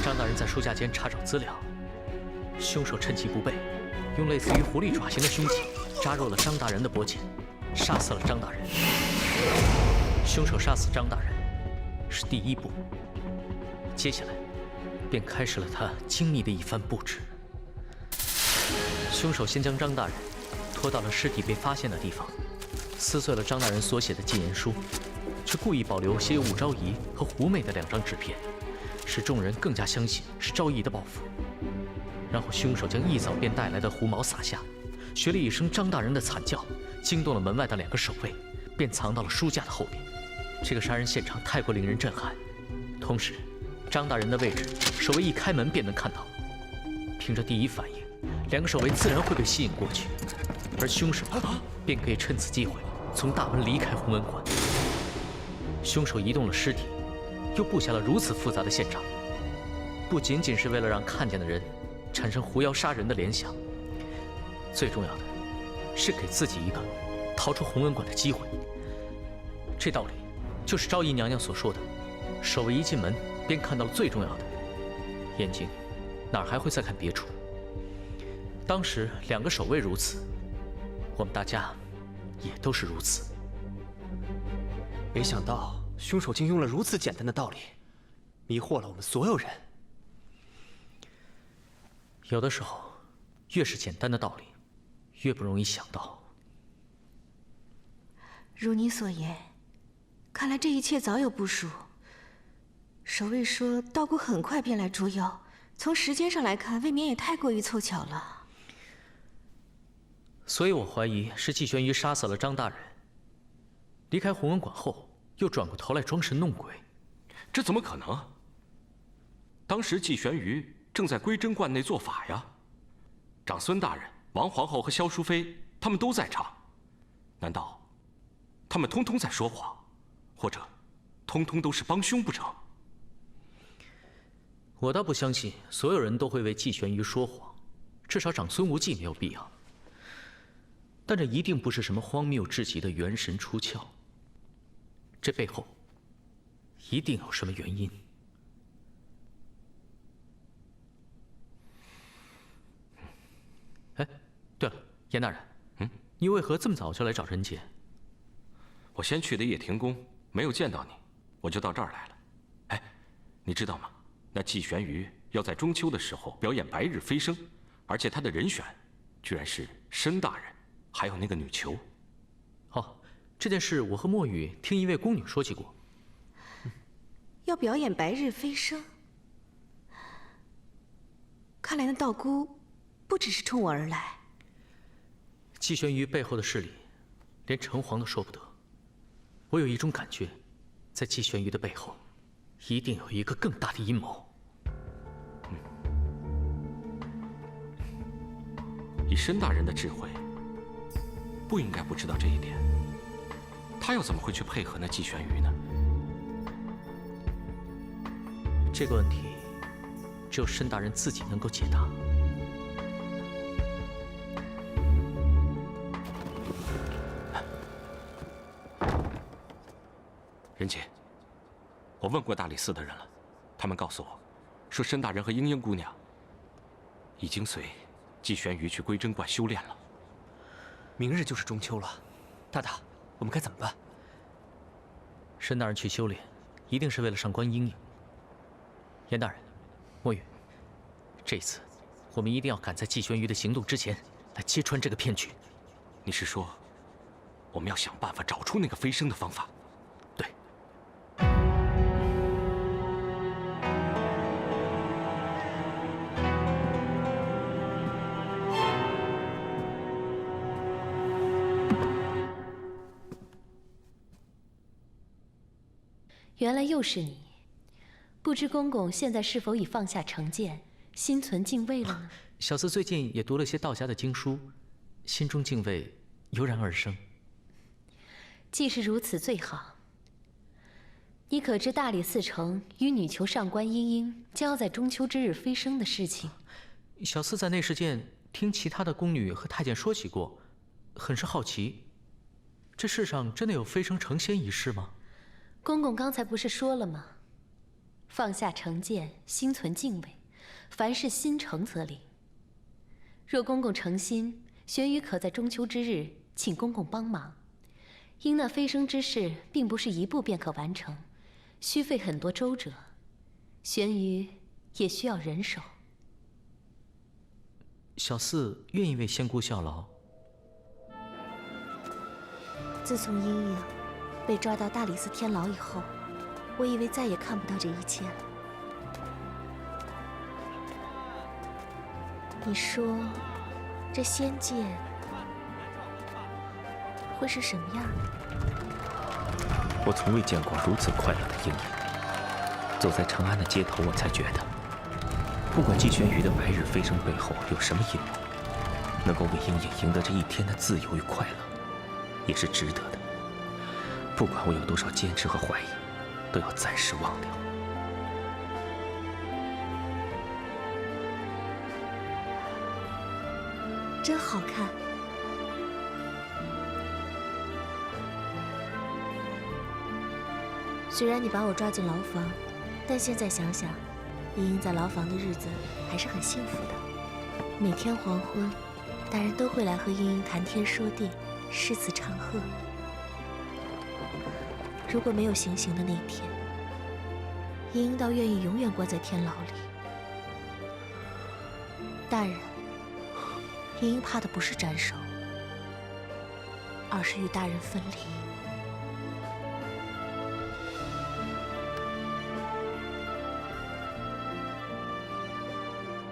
张大人在书架间查找资料，凶手趁其不备，用类似于狐狸爪形的凶器扎入了张大人的脖颈，杀死了张大人。凶手杀死张大人是第一步，接下来便开始了他精密的一番布置。凶手先将张大人拖到了尸体被发现的地方，撕碎了张大人所写的禁言书，却故意保留写有武昭仪和胡妹的2张纸片，使众人更加相信是昭仪的报复。然后凶手将一早便带来的胡毛撒下，学了一声张大人的惨叫，惊动了门外的2个守卫，便藏到了书架的后边。这个杀人现场太过令人震撼，同时张大人的位置，守卫一开门便能看到。凭着第一反应，2个守卫自然会被吸引过去，而凶手便可以趁此机会从大门离开弘文馆。凶手移动了尸体，又布下了如此复杂的现场，不仅仅是为了让看见的人产生狐妖杀人的联想，最重要的是给自己一个逃出弘文馆的机会。这道理就是昭仪娘娘所说的，守卫一进门便看到了最重要的，眼睛哪儿还会再看别处？当时2个守卫如此，我们大家也都是如此。没想到凶手竟用了如此简单的道理，迷惑了我们所有人。有的时候，越是简单的道理，越不容易想到。如你所言，看来这一切早有部署。守卫说道姑很快便来捉妖，从时间上来看，未免也太过于凑巧了。所以我怀疑是季玄瑜杀死了张大人，离开弘文馆后，又转过头来装神弄鬼。这怎么可能？当时季玄瑜正在归真观内做法呀，长孙大人、王皇后和萧淑妃他们都在场，难道他们通通在说谎，或者通通都是帮凶不成？我倒不相信所有人都会为季玄瑜说谎，至少长孙无忌没有必要。但这一定不是什么荒谬至极的元神出窍，这背后一定有什么原因。哎，对了，严大人，你为何这么早就来找仁杰？我先去的叶庭宫，没有见到你，我就到这儿来了。哎，你知道吗？那季玄瑜要在中秋的时候表演白日飞升，而且他的人选居然是申大人，还有那个女囚。哦，这件事我和墨雨听一位宫女说起过。要表演白日飞升，看来那道姑不只是冲我而来。季玄瑜背后的势力，连城隍都说不得。我有一种感觉，在季玄瑜的背后，一定有一个更大的阴谋。以申大人的智慧，不应该不知道这一点。他又怎么会去配合那季玄瑜呢？这个问题，只有申大人自己能够解答。仁姐，我问过大理寺的人了，他们告诉我，说申大人和莺莺姑娘已经随季玄瑜去归真观修炼了。明日就是中秋了，大大，我们该怎么办？申大人去修炼，一定是为了上官莺莺。严大人，墨雨，这次我们一定要赶在季玄瑜的行动之前来揭穿这个骗局。你是说，我们要想办法找出那个飞升的方法？对。原来又是你，不知公公现在是否已放下成见，心存敬畏了呢？小嗣最近也读了些道家的经书，心中敬畏油然而生。既是如此，最好。你可知大理寺丞与女囚上官莺莺将要在中秋之日飞升的事情？小嗣在内侍监听其他的宫女和太监说起过，很是好奇。这世上真的有飞升成仙一事吗？公公刚才不是说了吗？放下成见，心存敬畏，凡事心诚则灵。若公公诚心，玄宇可在中秋之日请公公帮忙。因那飞升之事并不是一步便可完成，需费很多周折，玄宇也需要人手。小嗣愿意为仙姑效劳。自从莺莺被抓到大理寺天牢以后，我以为再也看不到这一切了。你说，这仙界会是什么样的？我从未见过如此快乐的莺莺。走在长安的街头，我才觉得，不管季玄宇的白日飞升背后有什么阴谋，能够为莺莺赢得这一天的自由与快乐，也是值得的。不管我有多少坚持和怀疑，都要暂时忘掉。真好看。虽然你把我抓进牢房，但现在想想，莺莺在牢房的日子还是很幸福的。每天黄昏，大人都会来和莺莺谈天说地，诗词唱和。如果没有行刑的那天，莺莺倒愿意永远关在天牢里。大人，莺莺怕的不是斩首，而是与大人分离。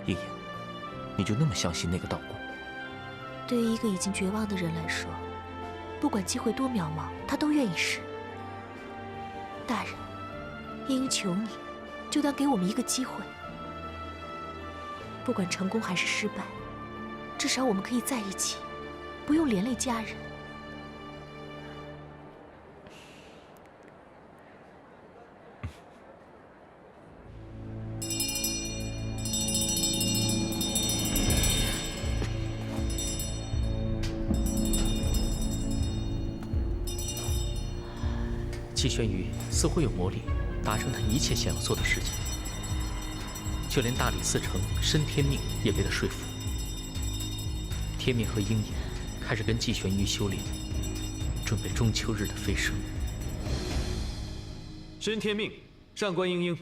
莺莺，你就那么相信那个道姑？对于一个已经绝望的人来说，不管机会多渺茫，他都愿意试。大人，莺莺求你，就当给我们一个机会。不管成功还是失败，至少我们可以在一起，不用连累家人。季玄宇似乎有魔力，达成他一切想要做的事情。就连大理寺丞申天命也被他说服。天命和莺莺开始跟季玄宇修炼，准备中秋日的飞升。申天命、上官莺莺，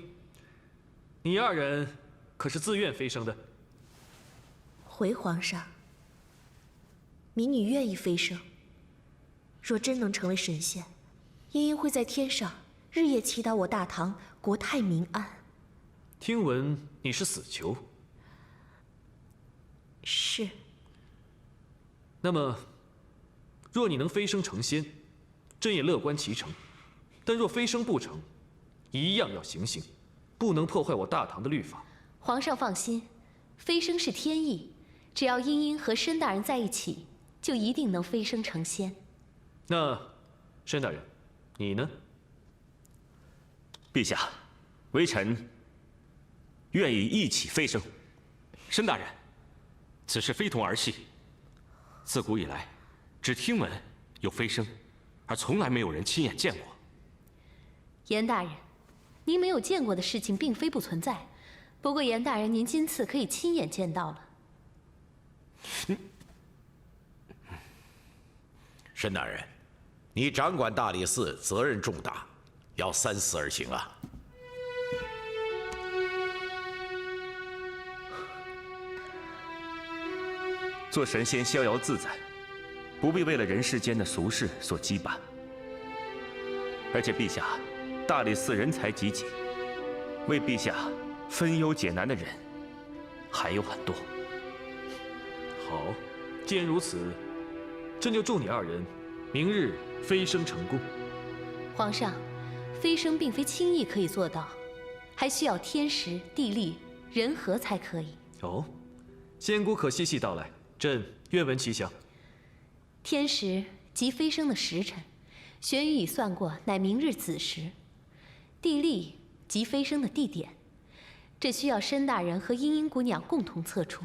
你二人可是自愿飞升的？回皇上，民女愿意飞升。若真能成为神仙，莺莺会在天上日夜祈祷我大唐国泰民安。听闻你是死囚。是。那么，若你能飞升成仙，朕也乐观其成；但若飞升不成，一样要行刑，不能破坏我大唐的律法。皇上放心，飞升是天意，只要莺莺和申大人在一起，就一定能飞升成仙。那，申大人，你呢？陛下，微臣愿意一起飞升。申大人，此事非同儿戏。自古以来，只听闻有飞升，而从来没有人亲眼见过。严大人，您没有见过的事情并非不存在，不过严大人您今次可以亲眼见到了。申大人，你掌管大理寺，责任重大，要三思而行啊！做神仙逍遥自在，不必为了人世间的俗事所羁绊。而且陛下，大理寺人才济济，为陛下分忧解难的人还有很多。好，既然如此，朕就祝你二人明日飞升成功。皇上，飞升并非轻易可以做到，还需要天时、地利、人和才可以。哦，仙姑可细细道来，朕愿闻其详。天时即飞升的时辰，玄宇已算过，乃明日子时。地利即飞升的地点，这需要申大人和茵茵姑娘共同测出。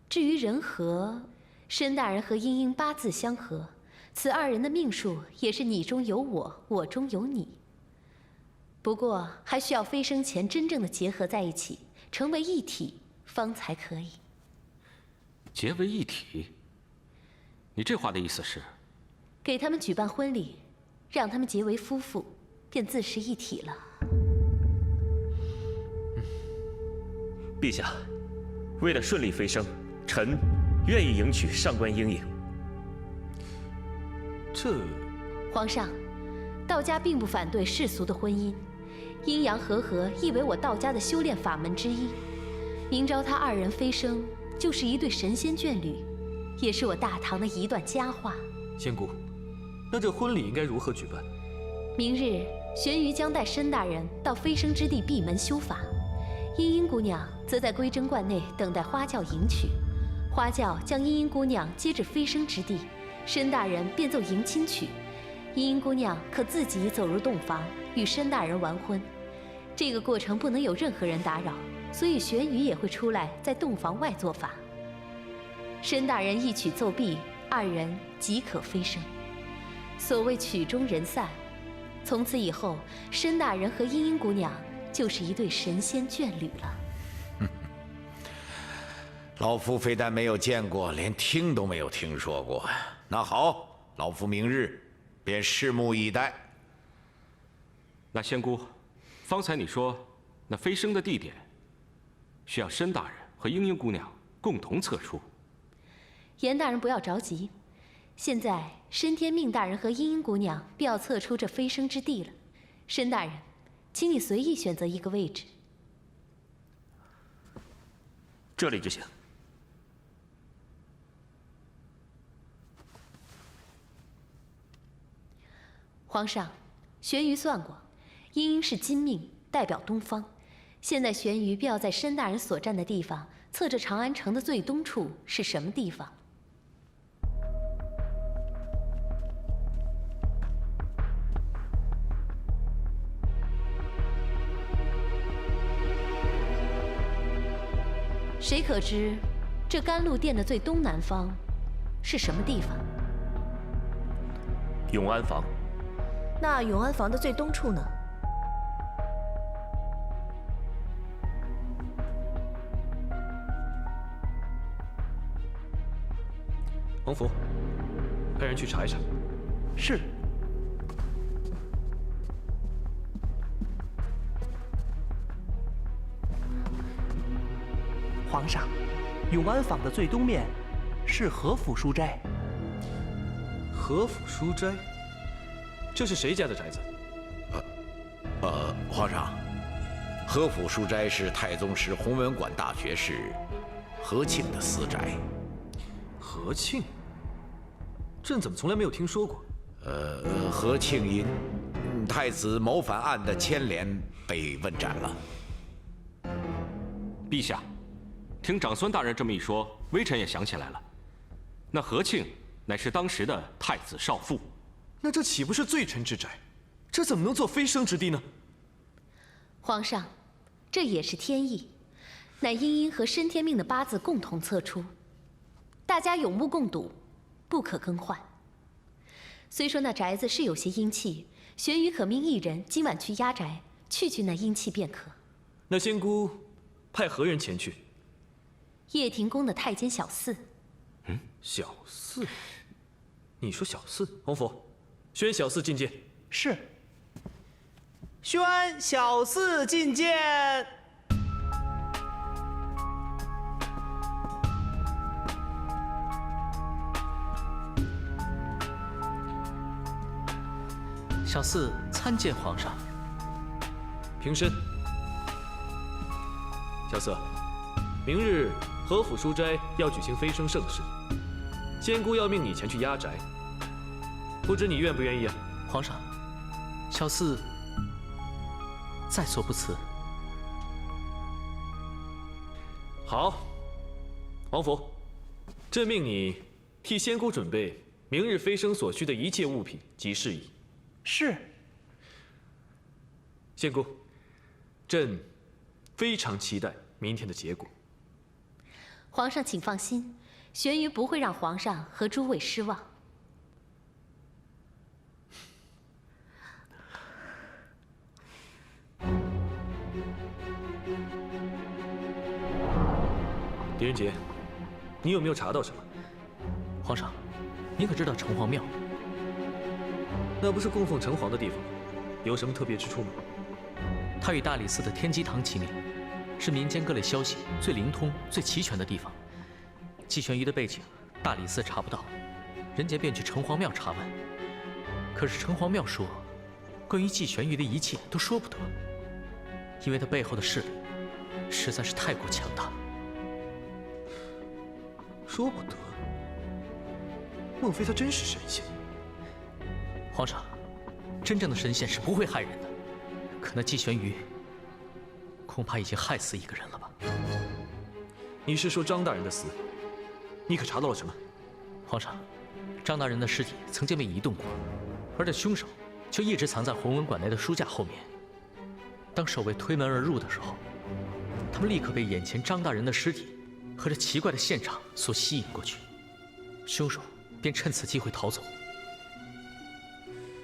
至于人和，申大人和茵茵八字相合，此二人的命数也是你中有我，我中有你。不过还需要飞升前真正的结合在一起，成为一体，方才可以。结为一体？你这话的意思是？给他们举办婚礼，让他们结为夫妇，便自是一体了。陛下，为了顺利飞升，臣愿意迎娶上官英英。皇上，道家并不反对世俗的婚姻，阴阳和合亦为我道家的修炼法门之一。明朝他二人飞升，就是一对神仙眷侣，也是我大唐的一段佳话。仙姑，那这婚礼应该如何举办？明日，玄瑜将带申大人到飞升之地闭门修法，茵茵姑娘则在归真观内等待花轿迎娶。花轿将茵茵姑娘接至飞升之地，申大人便奏迎亲曲。茵茵姑娘可自己走入洞房，与申大人完婚。这个过程不能有任何人打扰，所以玄宇也会出来在洞房外做法。申大人一曲奏毕，二人即可飞升。所谓曲终人散，从此以后，申大人和茵茵姑娘就是一对神仙眷侣了。老夫非但没有见过，连听都没有听说过。那好，老夫明日便拭目以待。那仙姑，方才你说那飞升的地点需要申大人和茵茵姑娘共同测出。严大人不要着急，现在申天命大人和茵茵姑娘便要测出这飞升之地了。申大人，请你随意选择一个位置。这里就行。皇上，玄瑜算过，茵茵是金命，代表东方。现在玄瑜便要在申大人所站的地方测着长安城的最东处是什么地方。谁可知，这甘露殿的最东南方是什么地方？永安坊。那永安坊的最东处呢？王福，派人去查一查。是。皇上，永安坊的最东面是和府书斋。和府书斋，这是谁家的宅子？皇上，和府书斋是太宗时弘文馆大学士和庆的私宅。和庆？朕怎么从来没有听说过？和庆因太子谋反案的牵连被问斩了。陛下，听长孙大人这么一说，微臣也想起来了。那和庆乃是当时的太子少傅，那这岂不是罪臣之宅？这怎么能做飞升之地呢？皇上，这也是天意，乃茵茵和申天命的八字共同测出，大家有目共睹，不可更换。虽说那宅子是有些阴气，玄宇可命一人今晚去压宅，去那阴气便可。那仙姑派何人前去？叶庭宫的太监小四。小四？你说小四？洪福，宣小四觐见。是。宣小四觐见。小四参见皇上。平身。小四，明日和府书斋要举行飞升盛事，仙姑要命你前去压宅，不知你愿不愿意啊？皇上，小四在所不辞。好，王府，朕命你替仙姑准备明日飞升所需的一切物品及事宜。是。仙姑，朕非常期待明天的结果。皇上请放心，玄宇不会让皇上和诸位失望。狄仁杰，你有没有查到什么？皇上，您可知道城隍庙？那不是供奉城隍的地方吗？有什么特别之处吗？它与大理寺的天机堂齐名，是民间各类消息最灵通、最齐全的地方。季玄仪的背景，大理寺查不到，仁杰便去城隍庙查问。可是城隍庙说，关于季玄仪的一切都说不得，因为他背后的势力实在是太过强大。说不得？莫非他真是神仙？皇上，真正的神仙是不会害人的。可那季玄仪，恐怕已经害死一个人了吧？你是说张大人的死？你可查到了什么？皇上，张大人的尸体曾经被移动过，而这凶手就一直藏在弘文馆内的书架后面。当守卫推门而入的时候，他们立刻被眼前张大人的尸体和这奇怪的现场所吸引过去，凶手便趁此机会逃走。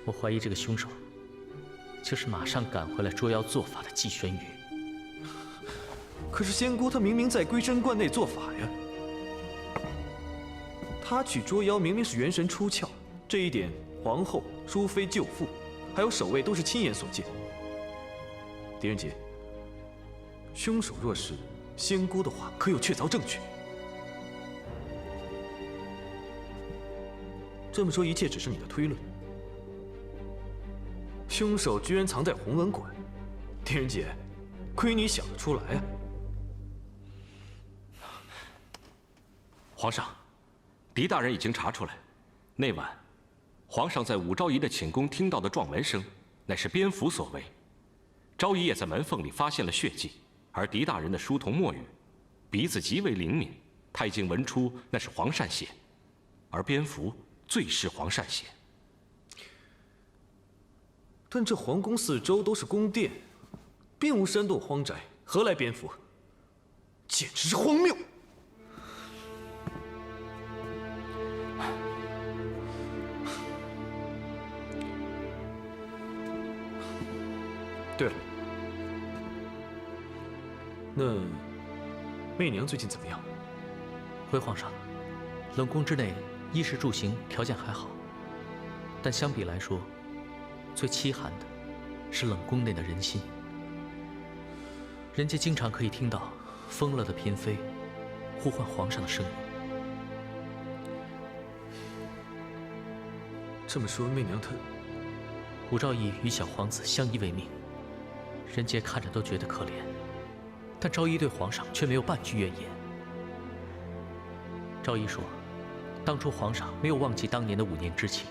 我怀疑这个凶手就是马上赶回来捉妖做法的季玄宇。可是仙姑她明明在归真观内做法呀，她去捉妖明明是元神出窍，这一点皇后、淑妃、舅父还有守卫都是亲眼所见。狄仁杰，凶手若是仙姑的话，可有确凿证据？这么说，一切只是你的推论。凶手居然藏在弘文馆，狄仁杰，亏你想得出来啊！皇上，狄大人已经查出来，那晚皇上在武昭仪的寝宫听到的撞门声，乃是蝙蝠所为。昭仪也在门缝里发现了血迹，而狄大人的书童墨雨，鼻子极为灵敏，他已经闻出那是黄鳝血，而蝙蝠最是黄鳝血。但这皇宫四周都是宫殿，并无山洞荒宅，何来蝙蝠？简直是荒谬！对了，那媚娘最近怎么样？回皇上，冷宫之内衣食住行条件还好，但相比来说，最凄寒的是冷宫内的人心。人家经常可以听到疯了的嫔妃呼唤皇上的声音。这么说，媚娘她……武昭仪与小皇子相依为命，人杰看着都觉得可怜，但昭仪对皇上却没有半句怨言。昭仪说，当初皇上没有忘记当年的5年之情，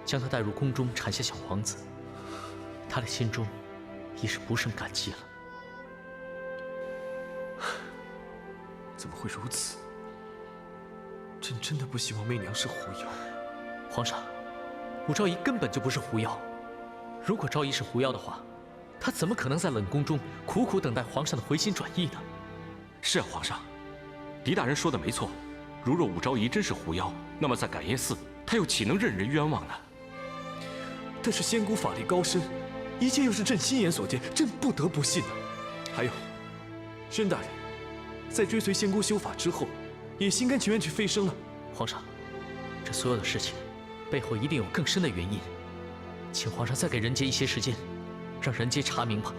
将他带入宫中产下小皇子，他的心中已是不胜感激了。怎么会如此？朕真的不希望媚娘是狐妖。皇上，武昭仪根本就不是狐妖。如果昭仪是狐妖的话，她怎么可能在冷宫中苦苦等待皇上的回心转意呢？是啊，皇上，狄大人说的没错。如若武昭仪真是狐妖，那么在感业寺，她又岂能任人冤枉呢？但是仙姑法力高深，一切又是朕亲眼所见，朕不得不信啊。还有，申大人，在追随仙姑修法之后，也心甘情愿去飞升了。皇上，这所有的事情背后一定有更深的原因，请皇上再给人杰一些时间，让人杰查明吧。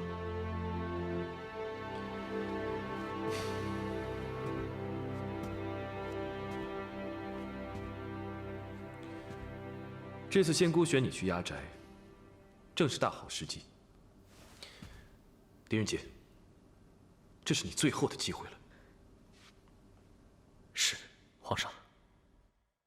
这次仙姑选你去压寨，正是大好时机。狄仁杰，这是你最后的机会了。是，皇上。